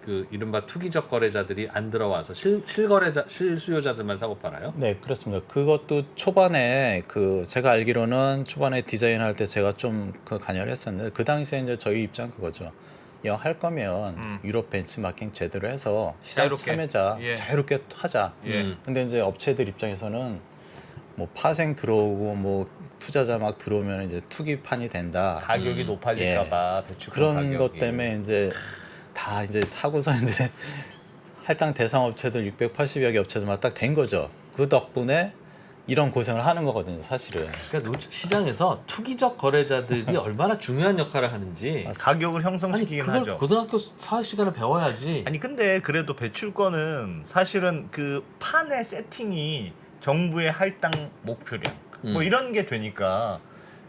B: 그 이른바 투기적 거래자들이 안 들어와서 실수요자들만 사고 팔아요?
H: 네, 그렇습니다. 그것도 초반에 그 제가 알기로는 초반에 디자인할 때 제가 좀 그 관여를 했었는데 그 당시에 이제 저희 입장 그거죠. 야, 할 거면 유럽 벤치마킹 제대로 해서 시장
A: 자유롭게.
H: 참여자
A: 예.
H: 자유롭게 하자.
A: 예.
H: 근데 이제 업체들 입장에서는 뭐 파생 들어오고 뭐 투자자 막 들어오면 이제 투기판이 된다.
A: 가격이 높아질까봐 배출권
H: 그런
A: 가격이.
H: 것 때문에 이제 다 이제 사고서 이제 할당 대상 업체들 680여 개 업체들만 딱 된 거죠. 그 덕분에 이런 고생을 하는 거거든요, 사실은.
B: 그러니까 시장에서 투기적 거래자들이 얼마나 중요한 역할을 하는지.
A: 가격을
B: 아니
A: 형성시키긴
B: 그걸
A: 하죠.
B: 고등학교 사회 시간에 배워야지.
A: 아니 근데 그래도 배출권은 사실은 그 판의 세팅이 정부의 할당 목표량 뭐 이런 게 되니까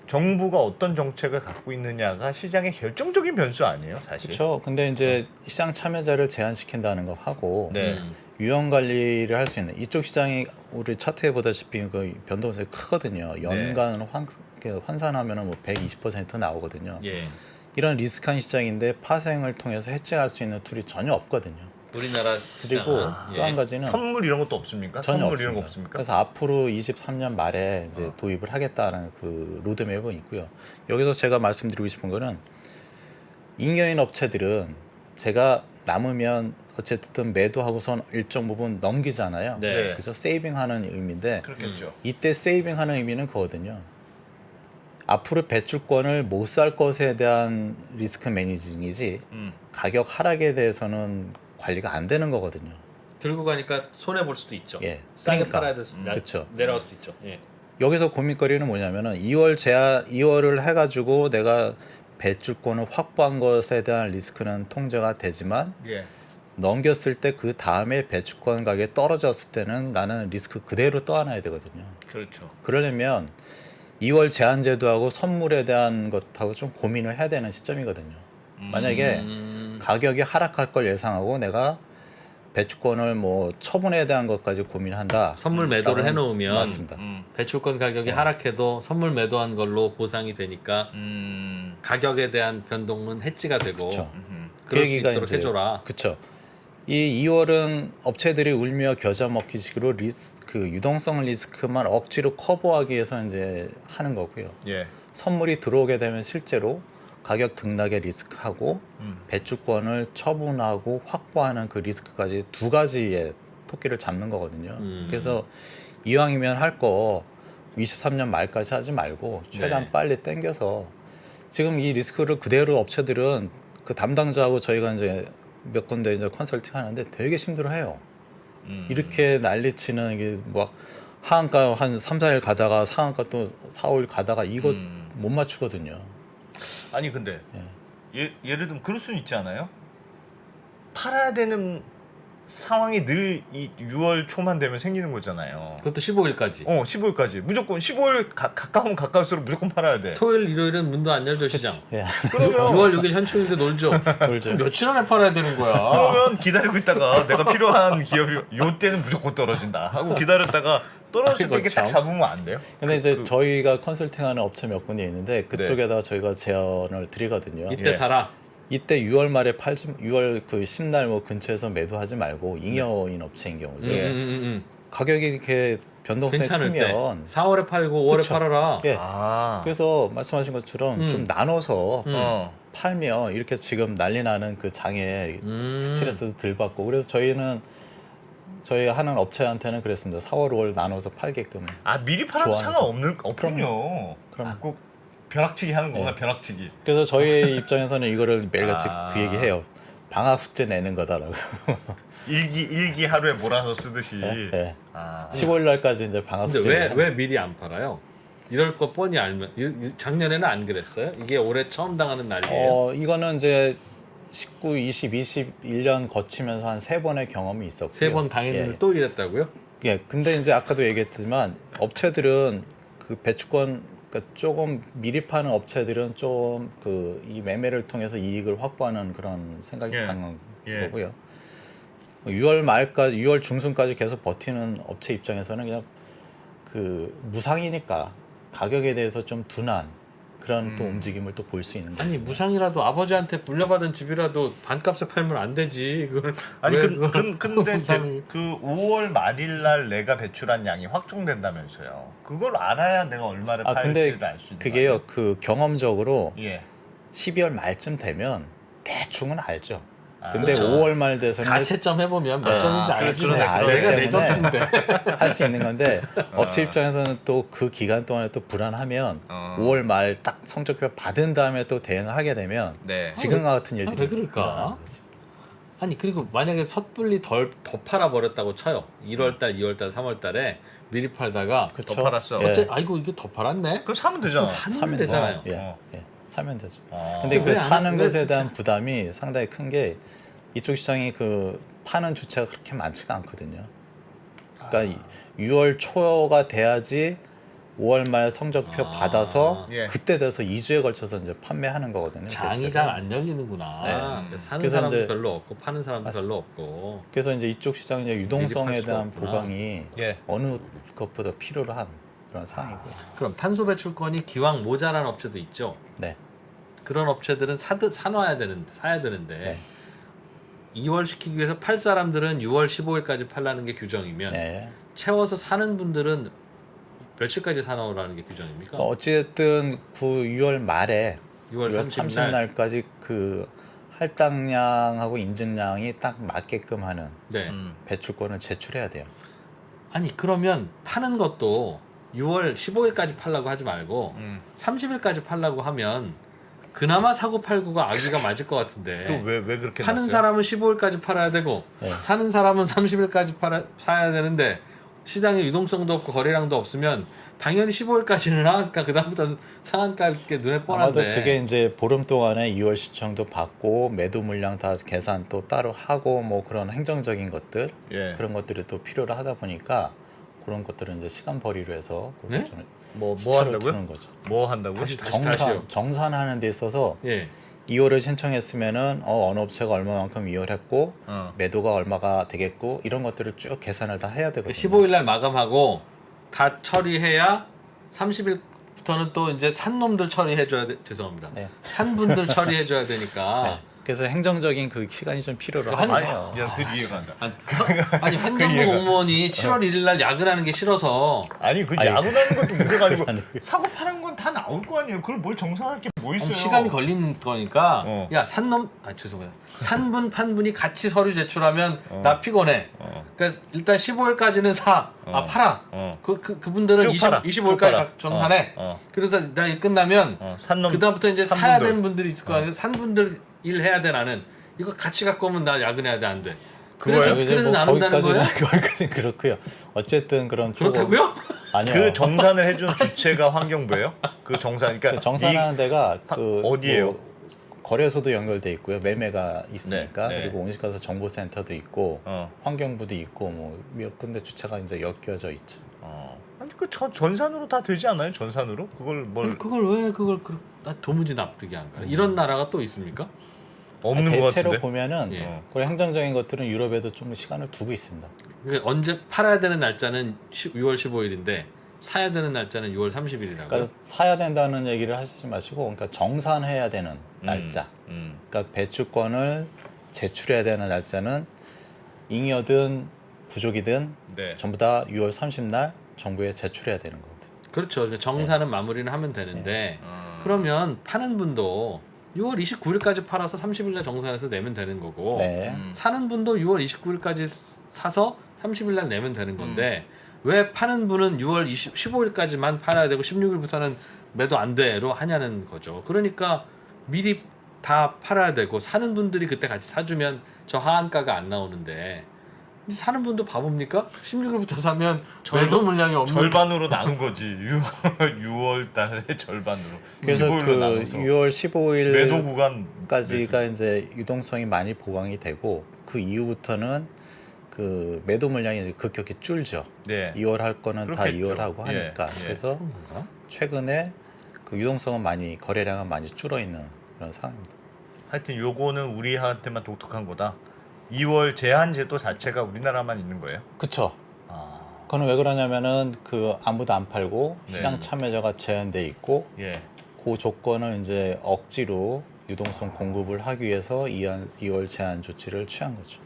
A: 정부가 어떤 정책을 갖고 있느냐가 시장의 결정적인 변수 아니에요, 사실.
H: 그렇죠. 근데 이제 시장 참여자를 제한시킨다는 거 하고
A: 네.
H: 유형 관리를 할 수 있는 이쪽 시장이 우리 차트에 보다시피 그 변동성이 크거든요. 연간 환산하면은 뭐 120% 나오거든요.
B: 예.
H: 이런 리스크한 시장인데 파생을 통해서 해칭할 수 있는 툴이 전혀 없거든요.
B: 우리나라
H: 그리고
B: 시장은.
H: 또 한 가지는
A: 선물 이런 것도 없습니까?
H: 전혀
A: 선물
H: 없습니다.
A: 이런 거 없습니까?
H: 그래서 앞으로 23년 말에 이제 도입을 하겠다는 그 로드맵은 있고요. 여기서 제가 말씀드리고 싶은 거는 잉여인 업체들은 제가 남으면 어쨌든 매도하고선 일정 부분 넘기잖아요.
B: 네.
H: 그래서 세이빙하는 의미인데
A: 그렇겠죠.
H: 이때 세이빙하는 의미는 그거거든요. 앞으로 배출권을 못 살 것에 대한 리스크 매니징이지 가격 하락에 대해서는 관리가 안 되는 거거든요.
B: 들고 가니까 손해 볼 수도 있죠.
H: 예.
B: 싸게
H: 그러니까.
B: 팔아야 될 수도
H: 그쵸.
B: 내려갈 수도 있죠. 예.
H: 여기서 고민거리는 뭐냐면은 2월을 해가지고 내가 배출권을 확보한 것에 대한 리스크는 통제가 되지만
A: 예.
H: 넘겼을 때 그 다음에 배출권 가격이 떨어졌을 때는 나는 리스크 그대로 떠안아야 되거든요.
A: 그렇죠.
H: 그러려면 2월 제한 제도하고 선물에 대한 것하고 좀 고민을 해야 되는 시점이거든요. 만약에 가격이 하락할 걸 예상하고 내가 배출권을 뭐 처분에 대한 것까지 고민한다.
B: 선물 매도를 해놓으면
H: 맞습니다.
B: 배출권 가격이 하락해도 선물 매도한 걸로 보상이 되니까 가격에 대한 변동은 해지가 되고
H: 그쵸.
B: 그럴 수 있도록 해줘라.
H: 그렇죠. 이 2월은 업체들이 울며 겨자 먹기식으로 그 유동성 리스크만 억지로 커버하기 위해서 이제 하는 거고요.
A: 예.
H: 선물이 들어오게 되면 실제로 가격 등락의 리스크하고 배출권을 처분하고 확보하는 그 리스크까지 두 가지의 토끼를 잡는 거거든요. 그래서 이왕이면 할 거 23년 말까지 하지 말고 최대한
A: 네.
H: 빨리 당겨서 지금 이 리스크를 그대로 업체들은 그 담당자하고 저희가 이제 몇 군데 이제 컨설팅 하는데 되게 힘들어해요. 이렇게 난리치는 이게 뭐 하한가 한 3, 4일 가다가 상한가 또 4, 5일 가다가 이거 못 맞추거든요.
A: 아니 근데 예를 들면 그럴 수는 있지 않아요? 팔아야 되는 상황이 늘 이 6월 초만 되면 생기는 거잖아요.
B: 그것도 15일까지.
A: 15일까지 무조건 15일 가까우면 가까울수록 무조건 팔아야 돼.
B: 토요일, 일요일은 문도 안 열죠 시장.
H: 예.
A: 그러면
B: 6월 6일 현충일도 놀죠.
H: 놀죠.
B: 며칠 안에 팔아야 되는 거야.
A: 그러면 기다리고 있다가 내가 필요한 기업이 요 때는 무조건 떨어진다 하고 기다렸다가 떨어질 때
H: 아이고,
A: 이렇게 딱
H: 참.
A: 잡으면 안 돼요?
H: 근데 이제 저희가 컨설팅하는 업체 몇 군데 있는데 그쪽에다가 저희가 제안을 드리거든요.
B: 이때
A: 예.
B: 사라.
H: 이때 6월 말에 6월 그 10날 뭐 근처에서 매도하지 말고 잉여인 업체인 경우죠. 가격이 이렇게 변동성이
B: 괜찮을 때
H: 크면
B: 4월에 팔고 5월에
H: 그쵸.
B: 팔아라.
H: 예.
A: 아.
H: 그래서 말씀하신 것처럼 좀 나눠서 팔면 이렇게 지금 난리 나는 그 장에 스트레스도 덜 받고 그래서 저희는 저희 하는 업체한테는 그랬습니다. 4월, 5월 나눠서 팔게끔.
A: 아 미리 팔아도
H: 좋아하는
A: 없군요.
H: 그럼.
A: 아, 꼭 벼락치기 하는 거구나.
H: 네.
A: 벼락치기.
H: 그래서 저희 입장에서는 이거를 매일같이
A: 아.
H: 그 얘기해요. 방학 숙제 내는 거다라고.
A: 일기 하루에 몰아서 쓰듯이.
H: 네.
A: 아.
H: 15일 날까지 이제 방학
B: 근데
H: 숙제.
B: 왜 미리 안 팔아요? 이럴 거 뻔히 알면 작년에는 안 그랬어요? 이게 올해 처음 당하는 날이에요.
H: 이거는 이제 19, 20, 21년 거치면서 한 3번의 경험이 있었고요.
B: 3번 당했는데
H: 예.
B: 또 이랬다고요?
H: 예. 근데 이제 아까도 얘기했지만 업체들은 그 배출권 그러니까 조금 미리 파는 업체들은 좀 그 이 매매를 통해서 이익을 확보하는 그런 생각이
A: 예.
H: 강한
A: 예.
H: 거고요. 6월 말까지 6월 중순까지 계속 버티는 업체 입장에서는 그냥 그 무상이니까 가격에 대해서 좀 둔한 그런 또 움직임을 또 볼 수 있는 거예요.
B: 아니 무상이라도 아버지한테 물려받은 집이라도 반값에 팔면 안 되지. 그걸
A: 아니
B: 왜
A: 근데
B: 무상-
A: 그 5월 말일 날 내가 배출한 양이 확정된다면서요. 그걸 알아야 내가 얼마를
H: 근데
A: 팔지를 알 수 있는
H: 그게요. 그 경험적으로
A: 거 아니에요? 예.
H: 12월 말쯤 되면 대충은 알죠.
A: 아,
H: 근데
B: 그렇죠.
H: 5월 말 돼서는
B: 가채점 해보면 몇 점인지 알지.
A: 그러네, 그러네.
B: 내가 내 점수인데.
H: 할 수 있는 건데 업체 입장에서는 또 그 기간 동안에 또 불안하면
A: 어.
H: 5월 말 딱 성적표 받은 다음에 또 대응을 하게 되면
A: 네.
H: 지금과 같은
B: 왜
H: 일들이
B: 그럴까?
H: 일어나는 거죠.
B: 아니 그리고 만약에 섣불리 더 팔아 버렸다고 쳐요. 1월달, 2월달, 3월달에 미리 팔다가
A: 더 팔았어.
H: 예.
B: 어째 아이고 이게 더 팔았네.
A: 그럼 사면 되잖아.
B: 사면 되잖아요.
H: 예,
A: 어.
H: 예, 사면 되죠.
A: 어.
H: 근데 그
B: 왜 안-
H: 사는
B: 왜
H: 것에 대한 부담이 상당히 큰 게 이쪽 시장이 그 파는 주체가 그렇게 많지가 않거든요. 그러니까 6월 초가 돼야지 5월 말 성적표 받아서
A: 예.
H: 그때 돼서 2주에 걸쳐서 이제 판매하는 거거든요.
B: 장이
H: 대체로.
B: 잘 안 열리는구나.
H: 네.
B: 그러니까 사는
H: 그래서
B: 사람도
H: 이제-
B: 별로 없고 파는 사람도
H: 맞습니다.
B: 별로 없고.
H: 그래서 이제 이쪽 시장 이제
B: 팔
H: 유동성에
B: 수가
H: 대한
B: 없구나.
H: 보강이
A: 예.
H: 어느 것보다 필요로 한 그런 상황이고요.
B: 그럼 탄소 배출권이 기왕 모자란 업체도 있죠.
H: 네.
B: 그런 업체들은 사야 되는데
H: 네.
B: 2월 시키기 위해서 팔 사람들은 6월 15일까지 팔라는 게 규정이면
H: 네.
B: 채워서 사는 분들은 며칠까지 사놓으라는 게 규정입니까?
H: 그러니까 어쨌든 6월 말에
B: 6월 30일 날.
H: 30날까지 그 할당량하고 인증량이 딱 맞게끔 하는
B: 네.
H: 배출권을 제출해야 돼요.
B: 아니 그러면 파는 것도 6월 15일까지 팔라고 하지 말고 30일까지 팔라고 하면 그나마 사고 팔고가 아기가 맞을 것 같은데.
A: 그왜 그렇게
B: 파는
A: 놨어요?
B: 사람은 15일까지 팔아야 되고
H: 네.
B: 사는 사람은 30일까지 사야 되는데 시장에 유동성도 없고 거래량도 없으면 당연히 15일까지는 하니까 그다음부터 상한가 게 눈에
H: 아마도
B: 뻔한데.
H: 그게 이제 보름 동안에 2월 시청도 받고 매도 물량 다 계산 또 따로 하고 뭐 그런 행정적인 것들
A: 예.
H: 그런 것들이 또 필요로 하다 보니까 그런 것들은 이제 시간 벌이로 해서 그렇게
B: 네?
H: 좀
A: 뭐
H: 시차를
A: 한다고요?
H: 두는 거죠.
A: 뭐 한다고요?
B: 다시요.
H: 정산하는 데 있어서
B: 예.
H: 2월을 신청했으면은 어느 업체가 얼마만큼 2월 했고 매도가 얼마가 되겠고 이런 것들을 쭉 계산을 다 해야 되거든요.
B: 15일 날 마감하고 다 처리해야 30일부터는 또 이제 산 놈들 처리해 줘야 돼. 죄송합니다.
H: 네.
B: 산 분들 처리해 줘야 되니까.
H: 네. 그래서 행정적인 그 시간이 좀 필요로
B: 한-
H: 하네요.
A: 아니, 야, 그 이해가 안 가.
B: 아니 행정부
A: 이해가-
B: 공무원이 7월 1일 날 야근하는 게 싫어서
A: 아니 그
H: 아니,
A: 야근하는 것도 문제가 아니고
H: 아니,
A: 사고 파는 건 다 나올 거 아니에요. 그걸 뭘 정산할 게 뭐 있어요?
B: 시간이 걸리는 거니까
A: 어.
B: 야 산놈 죄송합니다. 산분 판분이 같이 서류 제출하면 나 피곤해. 그러니까 일단 15일까지는 팔아.
A: 어.
B: 그분들은
A: 쭉 팔아.
B: 25일까지
A: 쭉 팔아.
B: 정산해.
A: 그래서
B: 나 일 끝나면
A: 산놈
B: 그다음부터 이제
A: 산
B: 사야
A: 분들.
B: 되는 분들이 있을 거 아니에요. 산 분들 일 해야 돼 나는. 이거 같이 갖고 오면 나 야근해야 돼 안 돼.
A: 그거예요?
B: 그래서 나눈다는 거예요?
H: 거기까지는 그렇고요. 어쨌든 그런
B: 그렇다고요?
H: 아니요.
A: 그 정산을 해준 주체가 환경부예요? 그 정산 그러니까
H: 그 정산하는 데가 그
A: 어디예요?
H: 뭐 거래소도 연결돼 있고요. 매매가 있으니까
A: 네, 네.
H: 그리고 온실가스 정보센터도 있고
A: 어.
H: 환경부도 있고 뭐 몇 군데 주체가 이제 엮여져 있죠.
A: 아니 그 전산으로 다 되지 않아요? 전산으로 그걸 뭘
B: 그걸 왜 나 도무지 납득이 안 가. 이런 나라가 또 있습니까?
A: 없는 것
H: 대체로
A: 같은데.
H: 보면은
B: 예.
H: 그런 행정적인 것들은 유럽에도 좀 시간을 두고 있습니다.
B: 그러니까 언제 팔아야 되는 날짜는 6월 15일인데 사야 되는 날짜는 6월 30일이라고요.
H: 그러니까 사야 된다는 얘기를 하시지 마시고, 그러니까 정산해야 되는 날짜. 그러니까 배출권을 제출해야 되는 날짜는 잉여든 부족이든
A: 네.
H: 전부 다 6월 30날 정부에 제출해야 되는 거거든요.
B: 그렇죠. 그러니까 정산은 마무리는 하면 되는데 그러면 파는 분도 6월 29일까지 팔아서 30일날 정산해서 내면 되는 거고
H: 네.
B: 사는 분도 6월 29일까지 사서 30일날 내면 되는 건데 왜 파는 분은 6월 15일까지만 팔아야 되고 16일부터는 매도 안 돼로 하냐는 거죠. 그러니까 미리 다 팔아야 되고 사는 분들이 그때 같이 사주면 저 하한가가 안 나오는데 사는 분도 바보입니까? 16일부터 사면 매도 물량이 없는
A: 절반으로 나눈 거지. 6월 달에 절반으로.
H: 그래서
A: 15일로
H: 그
A: 나눠서.
H: 6월 15일
A: 매도 구간
H: 까지가 이제 유동성이 많이 보강이 되고 그 이후부터는 그 매도 물량이 급격히 줄죠.
A: 네.
H: 2월 할 거는 다
A: 그렇겠죠.
H: 2월 하고 하니까.
A: 예, 예.
H: 그래서
B: 건가?
H: 최근에 그 유동성은 많이 거래량은 많이 줄어 있는 그런 상황입니다.
A: 하여튼 요거는 우리한테만 독특한 거다. 2월 제한 제도 자체가 우리나라만 있는 거예요?
H: 그렇죠.
A: 아,
H: 그거는 왜 그러냐면은 그 아무도 안 팔고
A: 네.
H: 시장 참여자가 제한돼 있고
A: 예.
H: 그 조건을 이제 억지로 유동성 공급을 하기 위해서 2월 제한 조치를 취한 거죠.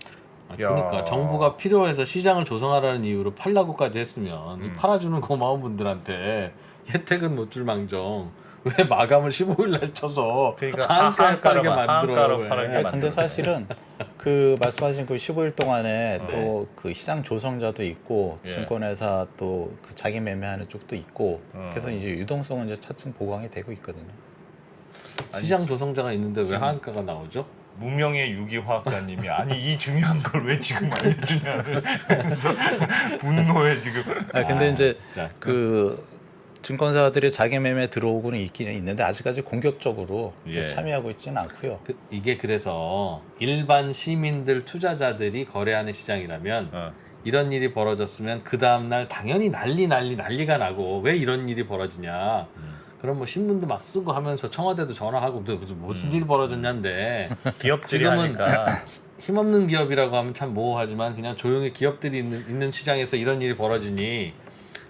B: 그러니까
A: 야.
B: 정부가 필요해서 시장을 조성하라는 이유로 팔라고까지 했으면 이 팔아주는 고마운 분들한테 혜택은 못 줄 망정 왜 마감을 15일 날 쳐서
A: 그러니까
B: 한가에 빠르게
A: 한가로
B: 만들어요.
A: 빠르게
B: 왜?
A: 만들어요.
H: 근데 사실은 그 말씀하신 그 15일 동안에
A: 네.
H: 또 그 시장 조성자도 있고
A: 예.
H: 증권회사 또 그 자기 매매하는 쪽도 있고
A: 어.
H: 그래서 이제 유동성은 이제 차츰 보강이 되고 있거든요.
B: 시장 조성자가 있는데 왜 하한가가 나오죠?
A: 무명의 유기화학자님이 아니 이 중요한 걸 왜 지금 알려주냐는 그래서 분노에 지금.
H: 근데 이제
B: 자,
H: 그 증권사들이 자기 매매에 들어오고는 있기는 있는데 아직까지 공격적으로
A: 예.
H: 참여하고 있지는 않고요.
B: 이게 그래서 일반 시민들 투자자들이 거래하는 시장이라면 이런 일이 벌어졌으면 그 다음 날 당연히 난리가 나고 왜 이런 일이 벌어지냐. 그럼 뭐 신문도 막 쓰고 하면서 청와대도 전화하고 무슨 일이 벌어졌냐인데
A: 기업들이
B: 지금은
A: 하니까
B: 힘없는 기업이라고 하면 참 모호하지만 그냥 조용히 기업들이 있는 시장에서 이런 일이 벌어지니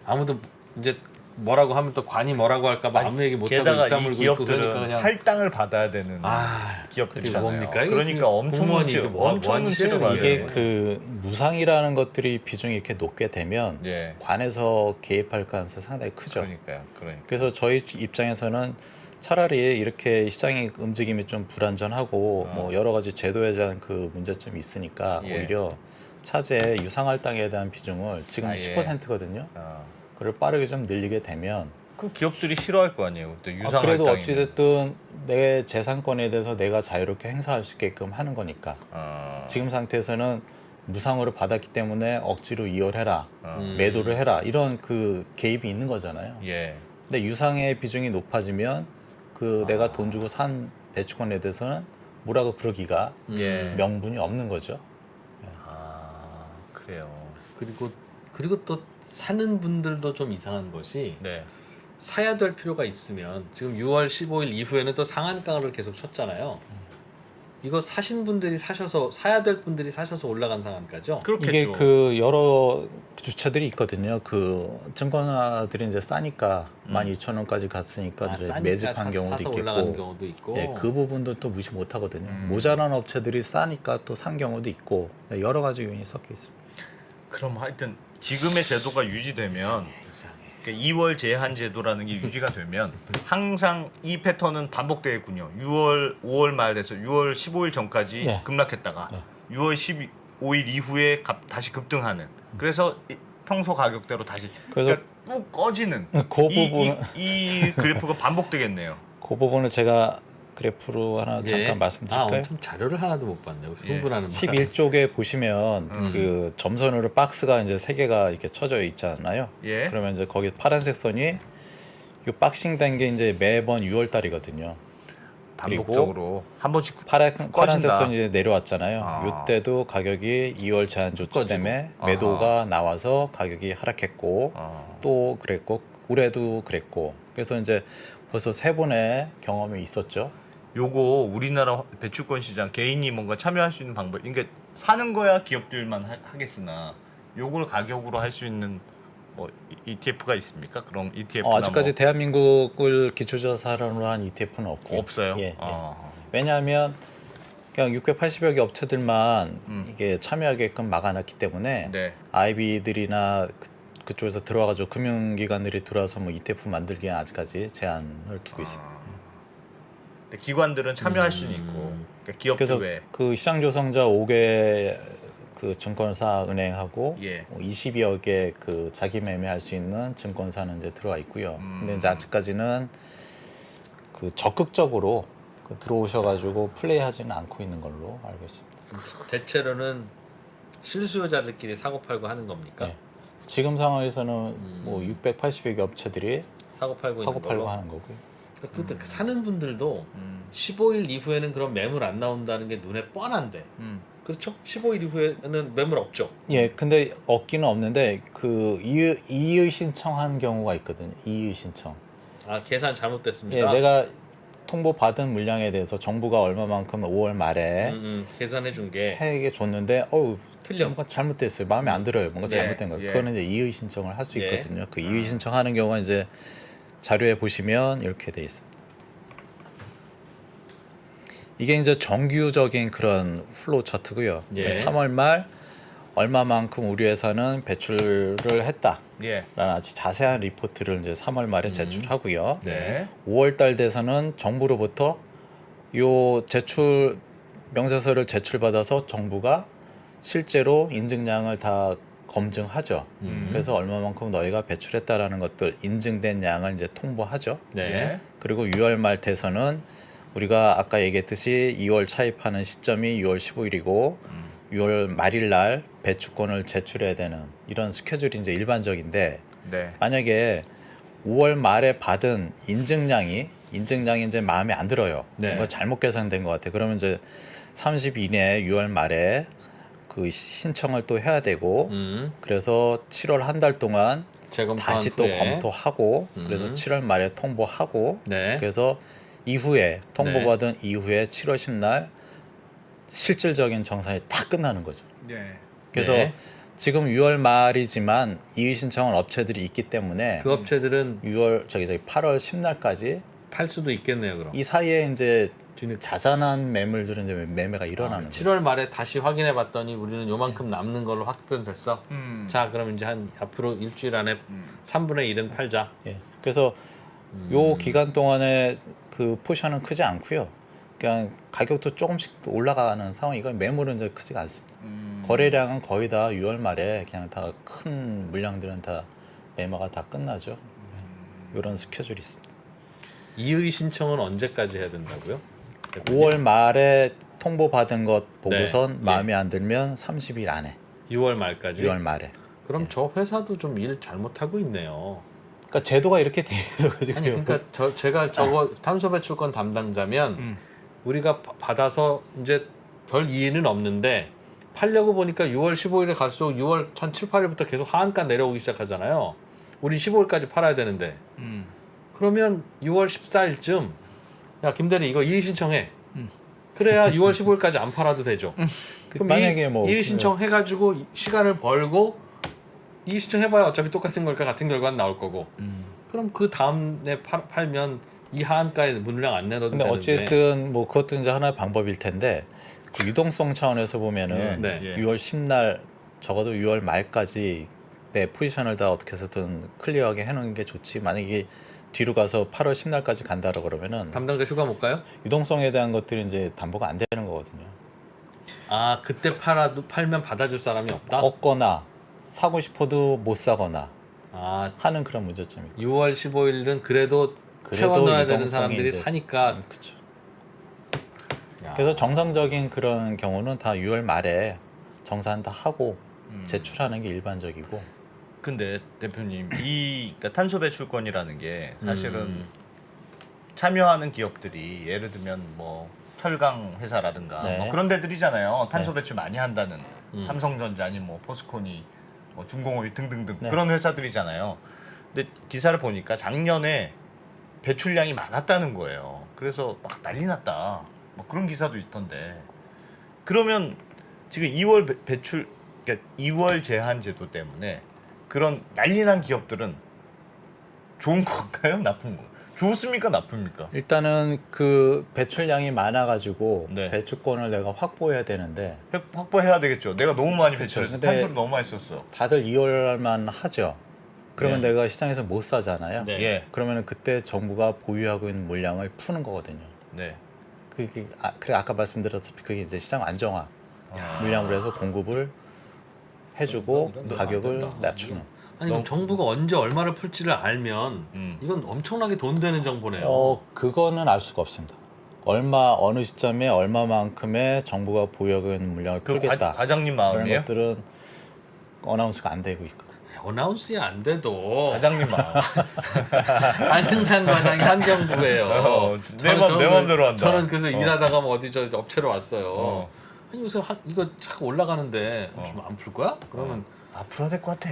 B: 아무도 이제 뭐라고 하면 또 관이 뭐라고 할까봐 아무 얘기 못하고
A: 게다가
B: 입
A: 이
B: 다물고 있고 그러니까
A: 기업들은
B: 그냥
A: 할당을 받아야 되는
B: 그게
A: 기업들이잖아요.
B: 뭡니까? 이게
A: 그러니까 엄청
B: 공무원이
A: 눈치,
B: 이게 뭐
A: 엄청
B: 하는
A: 눈치를
B: 짓이에요,
A: 봐야
H: 이게
A: 돼요.
H: 그 무상이라는 것들이 비중이 이렇게 높게 되면
A: 예.
H: 관에서 개입할 가능성이 상당히 크죠.
A: 그러니까.
H: 그래서 저희 입장에서는 차라리 이렇게 시장의 움직임이 좀 불안전하고 뭐 여러 가지 제도에 대한 그 문제점이 있으니까
A: 예.
H: 오히려 차제 유상할당에 대한 비중을 지금
A: 아, 예.
H: 10%거든요. 그걸 빠르게 좀 늘리게 되면
A: 그 기업들이 싫어할 거 아니에요. 또 유상
H: 그래도
A: 할당이면.
H: 어찌됐든 내 재산권에 대해서 내가 자유롭게 행사할 수 있게끔 하는 거니까 지금 상태에서는 무상으로 받았기 때문에 억지로 이월해라, 매도를 해라 이런 그 개입이 있는 거잖아요.
A: 예.
H: 근데 유상의 비중이 높아지면 그 내가 돈 주고 산 배추권에 대해서는 뭐라고 그러기가
A: 예.
H: 명분이 없는 거죠.
A: 그래요.
B: 그리고 또 사는 분들도 좀 이상한 것이
A: 네.
B: 사야 될 필요가 있으면 지금 6월 15일 이후에는 또 상한가를 계속 쳤잖아요. 이거 사신 분들이 사셔서 사야 될 분들이 사셔서 올라간 상한가죠.
A: 그렇겠죠.
H: 이게 그 여러 주체들이 있거든요. 그 증권사들이 이제 싸니까 12,000원까지 갔으니까 이제
B: 싸니까
H: 매집한 경우도
B: 사서 올라가는
H: 있겠고,
B: 경우도 있고.
H: 예, 그 부분도 또 무시 못 하거든요. 모자란 업체들이 싸니까 또 산 경우도 있고 여러 가지 요인이 섞여 있습니다.
A: 그럼 하여튼 지금의 제도가 유지되면 그러니까 2월 제한 제도라는 게 유지가 되면 항상 이 패턴은 반복되겠군요. 5월 말에서 6월 15일 전까지
H: 네.
A: 급락했다가 6월 15일 이후에 다시 급등하는. 그래서 평소 가격대로 다시
H: 그래서
A: 그러니까 뚝 꺼지는
H: 그 부분은
A: 이 그래프가 반복되겠네요.
H: 그 부분을 제가 그래프로 하나
B: 예.
H: 잠깐 말씀드릴까요?
B: 엄청 자료를 하나도 못 봤네요. 흥분하는
H: 11쪽에 보시면 그 점선으로 박스가 이제 3개가 이렇게 쳐져 있잖아요.
A: 예.
H: 그러면 이제 거기 파란색 선이 요 박싱 된 게 이제 매번 6월 달이거든요.
A: 반복적으로 한 번씩
H: 파란색
A: 꺼진다.
H: 선이 이제 내려왔잖아요. 이때도 가격이 2월 제한 조치
B: 꺼지고.
H: 때문에 매도가 나와서 가격이 하락했고 또 그랬고 올해도 그랬고 그래서 이제 벌써 3번의 경험이 있었죠.
A: 요거 우리나라 배추권 시장 개인이 뭔가 참여할 수 있는 방법. 그러니까 사는 거야 기업들만 하겠으나 요걸 가격으로 할 수 있는 뭐 ETF가 있습니까? 그럼 ETF나
H: 아직까지 대한민국을 기초자산으로 한 ETF는 없고요.
A: 없어요.
H: 예, 예. 왜냐하면 그냥 680여 개 업체들만 이게 참여하게끔 막아놨기 때문에
A: 네.
H: IB들이나 그쪽에서 들어와가지고 금융기관들이 들어와서 뭐 ETF 만들기엔 아직까지 제한을 두고 있습니다.
A: 근데 기관들은 참여할 수는 있고 그러니까 기업들
H: 그래서
A: 외에
H: 그 시장 조성자 5개 그 증권사 은행하고
A: 예.
H: 20여 개 그 자기 매매할 수 있는 증권사는 이제 들어와 있고요. 근데 이제 아직까지는 그 적극적으로 그 들어오셔가지고 플레이하지는 않고 있는 걸로 알고 있습니다.
B: 대체로는 실수요자들끼리 사고 팔고 하는 겁니까?
H: 네. 지금 상황에서는 뭐 680여 개 업체들이
B: 사고 팔고
H: 사고
B: 있는
H: 팔고
B: 걸로.
H: 하는 거고요.
B: 그때 사는 분들도 15일 이후에는 그런 매물 안 나온다는 게 눈에 뻔한데 그렇죠? 15일 이후에는 매물 없죠.
H: 예, 근데 없기는 없는데 그 이의 신청한 경우가 있거든요. 이의 신청.
B: 아 계산 잘못됐습니다.
H: 예, 내가 통보 받은 물량에 대해서 정부가 얼마만큼 5월 말에
B: 계산해 준 게
H: 해게 줬는데
B: 틀려.
H: 뭔가 잘못됐어요. 마음에 안 들어요. 뭔가
A: 예,
H: 잘못된 거.
A: 예.
H: 그거는 이제 이의 신청을 할 수
B: 예.
H: 있거든요. 그 이의 신청하는 경우가 이제 자료에 보시면 이렇게 돼 있습니다. 이게 이제 정규적인 그런 플로우 차트고요.
B: 예.
H: 3월 말 얼마만큼 우리 회사는 배출을 했다라는
A: 예.
H: 아주 자세한 리포트를 이제 3월 말에 제출하고요.
A: 네.
H: 5월 달 돼서는 정부로부터 요 제출 명세서를 제출받아서 정부가 실제로 인증량을 다 검증하죠. 그래서 얼마만큼 너희가 배출했다라는 것들 인증된 양을 이제 통보하죠.
B: 네.
H: 그리고 6월 말 돼서는 우리가 아까 얘기했듯이 2월 차입하는 시점이 6월 15일이고 6월 말일 날 배추권을 제출해야 되는 이런 스케줄이 이제 일반적인데
A: 네.
H: 만약에 5월 말에 받은 인증량이 이제 마음에 안 들어요.
B: 네.
H: 뭔가 잘못 계산된 것 같아. 그러면 이제 30 이내에 6월 말에 그 신청을 또 해야 되고 그래서 7월 한 달 동안
B: 재검토한
H: 다시 또
B: 후에.
H: 검토하고 그래서 7월 말에 통보하고
B: 네.
H: 그래서 이후에 통보받은 이후에 7월 10날 실질적인 정산이 다 끝나는 거죠.
A: 네.
H: 그래서
B: 네.
H: 지금 6월 말이지만 이의 신청한 업체들이 있기 때문에
B: 그 업체들은
H: 8월 10날까지
B: 팔 수도 있겠네요. 그럼
H: 이 사이에 이제
B: 뒤늦게.
H: 자잘한 매물들은 이제 매매가 일어나는 거죠.
B: 7월 말에 다시 확인해 봤더니 우리는 요만큼 남는 걸로 확정됐어. 자, 그럼 이제 한 앞으로 일주일 안에 3분의 1은 팔자.
H: 예. 그래서 요 기간 동안에 그 포션은 크지 않고요. 그냥 가격도 조금씩 올라가는 상황이고 매물은 이제 크지가 않습니다. 거래량은 거의 다 6월 말에 그냥 다 큰 물량들은 다 매매가 다 끝나죠. 이런 스케줄이 있습니다.
B: 이의 신청은 언제까지 해야 된다고요?
H: 5월 말에 통보받은 것 보고선
B: 네.
H: 마음에 안 들면 30일 안에
B: 6월 말까지.
H: 6월 말에.
B: 그럼 저 회사도 좀 일 잘못하고 있네요.
H: 그러니까 제도가 이렇게 돼 있어 가지고
B: 아니 그러니까 제가 저거 탄소 배출권 담당자면 우리가 받아서 이제 별 이의는 없는데 팔려고 보니까 6월 15일에 갈수록 6월 한 7, 8일부터 계속 하한가 내려오기 시작하잖아요. 우리 15일까지 팔아야 되는데 그러면 6월 14일쯤 야 김대리 이거 이의 신청해. 그래야 6월 15일까지 안 팔아도 되죠. 그럼
H: 만약에 뭐
B: 이의 신청 해가지고 시간을 벌고 이의 신청 해봐야 어차피 똑같은 거니까 같은 결과는 나올 거고. 그럼 그 다음에 팔면 이 하한가에 물량 안 내놔도
H: 근데
B: 되는데.
H: 어쨌든 뭐 그것도 이제 하나의 방법일 텐데 그 유동성 차원에서 보면은
B: 네.
A: 예.
H: 6월 10날 적어도 6월 말까지 내 포지션을 다 어떻게 해서든 클리어하게 해놓는 게 좋지. 만약에 뒤로 가서 8월 10날까지 간다고 그러면은
B: 담당자 휴가 못 가요?
H: 유동성에 대한 것들이 이제 담보가 안 되는 거거든요.
B: 아 그때 팔면 받아줄 사람이 없다?
H: 없거나 사고 싶어도 못 사거나
B: 아
H: 하는 그런 문제점이.
B: 6월 15일은 그래도 채워 넣어야 되는
H: 유동성이
B: 사람들이
H: 이제-
B: 사니까.
H: 그렇죠.
B: 야.
H: 그래서 정상적인 그런 경우는 다 6월 말에 정산 다 하고 제출하는 게 일반적이고.
A: 근데 대표님 그러니까 탄소 배출권이라는 게 사실은 참여하는 기업들이 예를 들면 뭐 철강 회사라든가
H: 네.
A: 뭐 그런 데들이잖아요. 탄소
H: 네.
A: 배출 많이 한다는 삼성전자 아니면 뭐 포스코니 뭐 중공업이 등등등
H: 네.
A: 그런 회사들이잖아요. 근데 기사를 보니까 작년에 배출량이 많았다는 거예요. 그래서 막 난리 났다. 뭐 그런 기사도 있던데. 그러면 지금 2월 배출 그러니까 2월 제한 제도 때문에 그런 난리난 기업들은 좋은 건가요? 나쁜 거? 좋습니까? 나쁩니까?
H: 일단은 그 배출량이 많아가지고
A: 네.
H: 배출권을 내가 확보해야 되는데
A: 확보해야 되겠죠. 내가 너무 많이
H: 그쵸.
A: 배출해서
H: 근데-
A: 탄소를 너무 많이 썼어.
H: 다들 2월만 하죠. 그러면
A: 네.
H: 내가 시장에서 못 사잖아요.
B: 네.
A: 예.
H: 그러면 그때 정부가 보유하고 있는 물량을 푸는 거거든요.
A: 네.
H: 그래 아까 말씀드렸듯이 그게 이제 시장 안정화 물량으로 해서 공급을 해주고
B: 이건 너무
H: 가격을
B: 안 된다.
H: 낮추는.
B: 아니 그럼 정부가 언제 얼마를 풀지를 알면 이건 엄청나게 돈 되는 정보네요.
H: 그거는 알 수가 없습니다. 어느 시점에 얼마만큼의 정부가 보유하고 있는 물량을
A: 그
H: 풀겠다.
A: 과장님
H: 그런
A: 마음이에요?
H: 것들은 어나운스가 안 되고 있거든.
B: 어나운스야 안 돼도
A: 과장님 마음.
B: 안승찬 과장이 한정부예요.
A: 내 맘대로 한다.
B: 저는 그래서 일하다가 뭐 어디 저 업체로 왔어요.
A: 어.
B: 아니 요새 이거 자꾸 올라가는데 좀 안 풀 거야? 그러면
A: 앞으로 될 것 같아.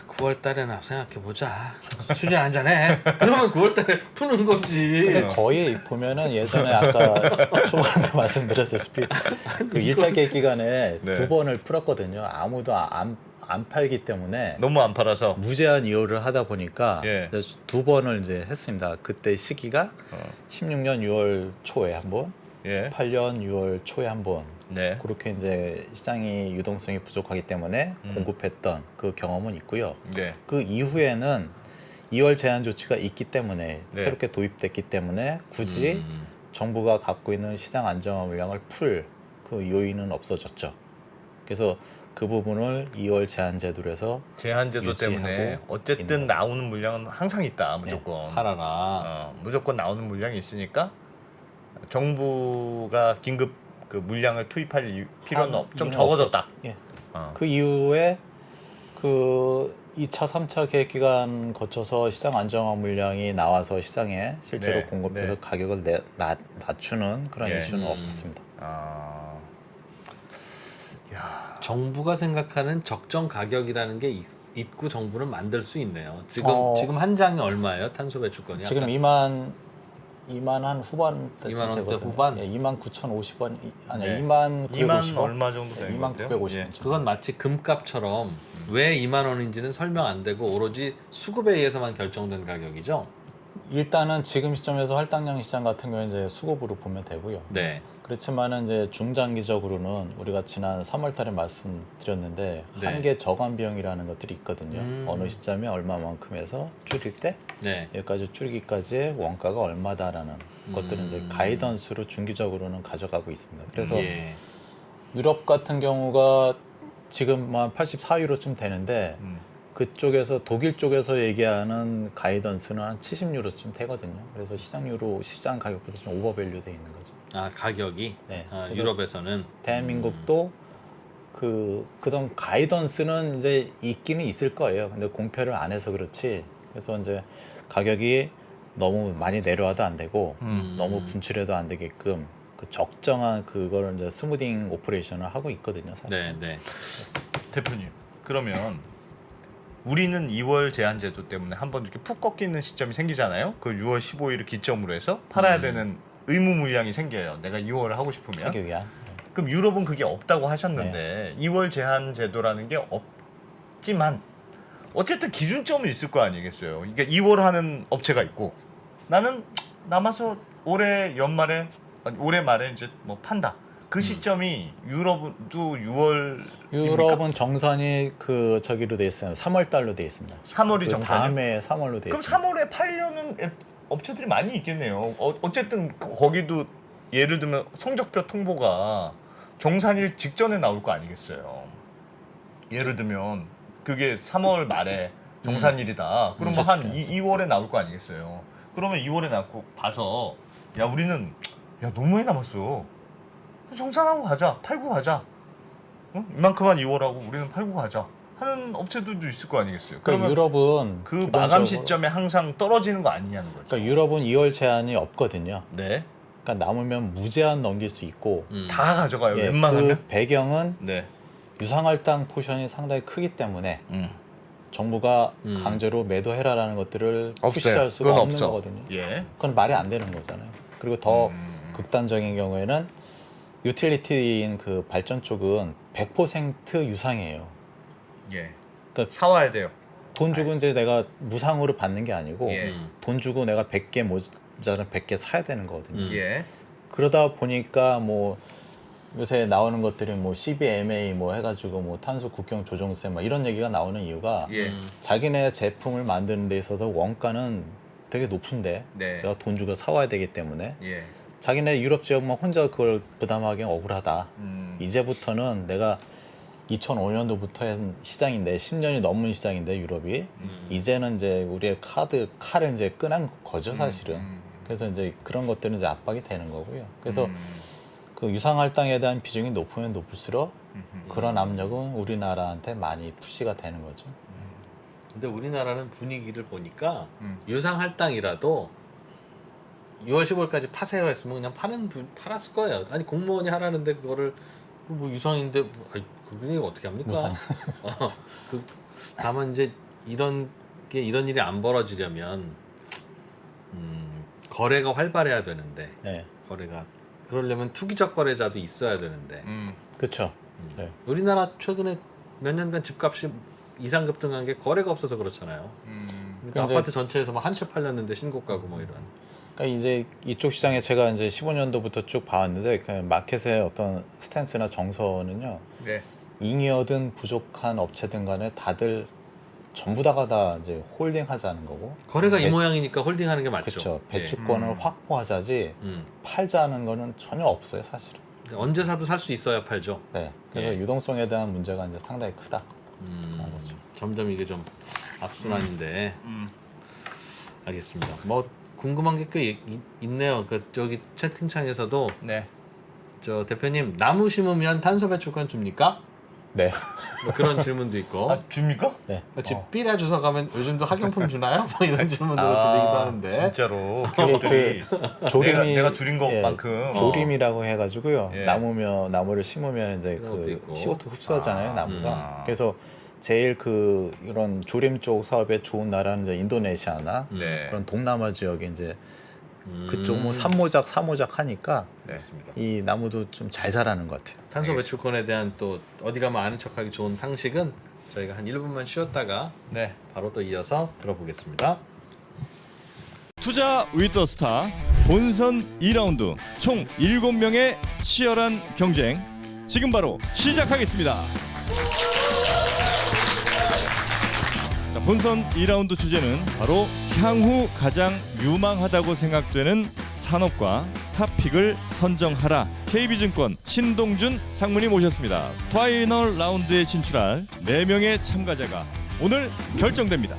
B: 9월 달에나 생각해 보자. 수진 한잔 해. 그러면 9월 달에 푸는 거지.
H: 근데 거의 보면은 예전에 아까 초반에 말씀드렸다시피 그 1차 계획 기간에
A: 네.
H: 2번을 풀었거든요. 아무도 안 팔기 때문에
A: 너무 안 팔아서.
H: 무제한 이용을 하다 보니까
A: 예.
H: 이제 2번을 이제 했습니다. 그때 시기가 16년 6월 초에 한 번,
A: 예.
H: 18년 6월 초에 한 번.
A: 네.
H: 그렇게 이제 시장이 유동성이 부족하기 때문에 공급했던 그 경험은 있고요.
A: 네.
H: 그 이후에는 2월 제한 조치가 있기 때문에
A: 네.
H: 새롭게 도입됐기 때문에 굳이 정부가 갖고 있는 시장 안정화 물량을 풀 그 요인은 없어졌죠. 그래서 그 부분을 2월 제한 제도로 해서
A: 제한제도
H: 유지하고
A: 때문에 어쨌든
H: 있는
A: 나오는 물량은 항상 있다 무조건.
B: 팔아라.
A: 무조건 나오는 물량이 있으니까 정부가 긴급 그 물량을 투입할 필요는 좀
H: 이유는
A: 적어졌다.
H: 예.
A: 어.
H: 그 이후에 그 2차, 3차 계획 기간 거쳐서 시장 안정화 물량이 나와서 시장에 실제로
A: 네,
H: 공급돼서
A: 네.
H: 가격을 낮추는 그런
A: 예.
H: 이슈는 없었습니다.
A: 아, 야,
B: 정부가 생각하는 적정 가격이라는 게 있고 정부는 만들 수 있네요. 지금 한 장이 얼마예요? 탄소 배출권이?
H: 지금
B: 아까
H: 2만 한 후반대쯤
B: 2만 원대
H: 되거든요.
B: 후반?
H: 예, 2만 9,050원 아니
A: 네.
H: 2만
A: 2만
H: 950원.
A: 얼마 정도 되는 것
H: 2만
A: 같아요?
H: 950원.
A: 예.
B: 그건 마치 금값처럼 왜 2만 원인지는 설명 안 되고 오로지 수급에 의해서만 결정된 가격이죠.
H: 일단은 지금 시점에서 할당량 시장 같은 경우는 이제 수급으로 보면 되고요.
B: 네.
H: 그렇지만은 이제 중장기적으로는 우리가 지난 3월달에 말씀드렸는데
B: 네.
H: 한계 저감 비용이라는 것들이 있거든요.
B: 음.
H: 어느 시점에 얼마만큼에서 줄일 때
B: 네.
H: 여기까지 줄이기까지의 원가가 얼마다라는 것들은 이제 가이던스로 중기적으로는 가져가고 있습니다. 그래서
B: 예.
H: 유럽 같은 경우가 지금 한 84유로쯤 되는데 그쪽에서 독일 쪽에서 얘기하는 가이던스는 한 70유로쯤 되거든요. 그래서 시장 가격보다 좀 오버밸류 돼 있는 거죠.
B: 아 가격이
H: 네.
B: 아,
H: 그래서
B: 유럽에서는
H: 대한민국도 그동 가이던스는 이제 있기는 있을 거예요. 근데 공표를 안 해서 그렇지. 그래서 이제 가격이 너무 많이 내려와도 안 되고 너무 분출해도 안 되게끔 그 적정한 그거를 이제 스무딩 오퍼레이션을 하고 있거든요. 사실.
B: 네, 네.
A: 대표님, 그러면 우리는 2월 제한제도 때문에 한번 이렇게 푹 꺾이는 시점이 생기잖아요. 그 6월 15일을 기점으로 해서 팔아야 되는 의무 물량이 생겨요. 내가 2월을 하고 싶으면.
H: 가격이야.
A: 그럼 유럽은 그게 없다고 하셨는데 2월 제한제도라는 게 없지만 어쨌든 기준점은 있을 거 아니겠어요. 그러니까 2월 하는 업체가 있고 나는 남아서 올해 연말에 아니, 올해 말에 이제 뭐 판다. 그 시점이 유럽도 6월
H: 유럽은 정산이 그 저기로 돼 있어요. 3월 달로 돼 있습니다.
A: 3월이
H: 그
A: 정산이요?
H: 다음에 3월로 돼
A: 그럼
H: 있습니다.
A: 3월에 팔려는 업체들이 많이 있겠네요. 어쨌든 거기도 예를 들면 성적표 통보가 정산일 직전에 나올 거 아니겠어요. 예를 들면 그게 3월 말에 정산일이다. 그러면 한 2월에 나올 거 아니겠어요. 그러면 2월에 나고 봐서 야 우리는 야 너무 많이 남았어. 정산하고 가자. 팔고 가자. 어? 이만큼만 2월하고 우리는 팔고 가자. 하는 업체들도 있을 거 아니겠어요.
H: 그러니까
A: 그러면
H: 유럽은
A: 그
H: 기본적으로-
A: 마감 시점에 항상 떨어지는 거 아니냐는 거죠.
H: 그러니까 유럽은 2월 제한이 없거든요.
A: 네.
H: 그러니까 남으면 무제한 넘길 수 있고
A: 다 가져가요.
H: 예,
A: 웬만하면.
H: 그 배경은
A: 네.
H: 유상할당 포션이 상당히 크기 때문에 정부가 강제로 매도해라라는 것들을
A: 없어요.
H: 푸시할 수가
A: 그건
H: 없는
A: 없어.
H: 거거든요.
A: 예.
H: 그건 말이 안 되는 거잖아요. 그리고 더 극단적인 경우에는 유틸리티인 그 발전 쪽은 100% 유상이에요.
A: 예.
H: 그러니까
A: 사와야 돼요.
H: 돈 주고 이제 내가 무상으로 받는 게 아니고
A: 예.
H: 돈 주고 내가 100개 모자는 100개 사야 되는 거거든요.
A: 예.
H: 그러다 보니까 뭐 요새 나오는 것들이 뭐 CBMA 뭐 해가지고 뭐 탄소 국경 조정세 막 이런 얘기가 나오는 이유가
A: 예.
H: 자기네 제품을 만드는 데 있어서 원가는 되게 높은데
A: 네.
H: 내가 돈 주고 사와야 되기 때문에
A: 예.
H: 자기네 유럽 지역만 혼자 그걸 부담하기엔 억울하다.
A: 음.
H: 이제부터는 내가 2005년도부터 한 시장인데 10년이 넘은 시장인데 유럽이 이제는 이제 우리의 칼을 이제 끄는 거죠 사실은. 그래서 이제 그런 것들은 이제 압박이 되는 거고요. 그래서 그 유상할당에 대한 비중이 높으면 높을수록 그런 압력은 우리나라한테 많이 푸시가 되는 거죠.
B: 근데 우리나라는 분위기를 보니까 유상할당이라도 6월 15일까지 파세요 했으면 그냥 팔았을 거예요. 아니 공무원이 하라는데 그거를 뭐 유상인데 아니, 그게 어떻게 합니까?
H: 무상.
B: 다만 이제 이런 일이 안 벌어지려면 거래가 활발해야 되는데
H: 네,
B: 거래가 그러려면 투기적 거래자도 있어야 되는데
H: 그렇죠. 네.
B: 우리나라 최근에 몇 년간 집값이 이상 급등한 게 거래가 없어서 그렇잖아요. 그러니까
H: 이제-
B: 아파트 전체에서 막 한 채 팔렸는데 신고가고 뭐 이런.
H: 그러니까 이제 이쪽 시장에 제가 이제 15년도부터 쭉 봐왔는데 그 마켓의 어떤 스탠스나 정서는요.
A: 네.
H: 잉여든 부족한 업체든 간에 다들 전부 다가 이제 홀딩하자는 거고.
B: 거래가 이 모양이니까 홀딩하는 게 맞죠.
H: 그렇죠.
B: 예.
H: 배추권을 확보하자지 팔자는 거는 전혀 없어요, 사실은.
B: 그러니까 언제 사도 살 수 있어야 팔죠.
H: 네. 그래서 유동성에 대한 문제가 이제 상당히 크다.
B: 점점 이게 좀 악순환인데 알겠습니다. 뭐 궁금한 게 꽤 있네요. 그 저기 채팅창에서도
A: 네.
B: 저 대표님 나무 심으면 탄소 배출권 줍니까?
H: 네.
B: 뭐 그런 질문도 있고.
A: 아 줍니까?
H: 네.
B: 집 삐라 주워 가면 요즘도 학용품 주나요? 뭐 이런 질문도 들리기도 하는데.
A: 진짜로 기업들이
H: 조림이
A: 내가 줄인 것만큼
H: 조림이라고 해가지고요.
A: 예.
H: 나무를 심으면 이제
B: 그런 것도
H: 그
B: 있고.
H: CO2 흡수하잖아요, 나무가. 그래서 제일 그 이런 조림 쪽 사업에 좋은 나라는 이제 인도네시아나
A: 네.
H: 그런 동남아 지역에 이제 그쪽 뭐 사모작 하니까
A: 네, 맞습니다.
H: 이 나무도 좀 잘 자라는 것 같아요.
B: 탄소 배출권에 대한 또 어디 가면 아는 척하기 좋은 상식은 저희가 한 1분만 쉬었다가
A: 네.
B: 바로 또 이어서 들어보겠습니다.
G: 투자 위더 스타 본선 2라운드 총 7명의 치열한 경쟁 지금 바로 시작하겠습니다. 자, 본선 2라운드 주제는 바로 향후 가장 유망하다고 생각되는 산업과 탑픽을 선정하라. KB증권 신동준 상무님 모셨습니다. 파이널 라운드에 진출할 4명의 참가자가 오늘 결정됩니다.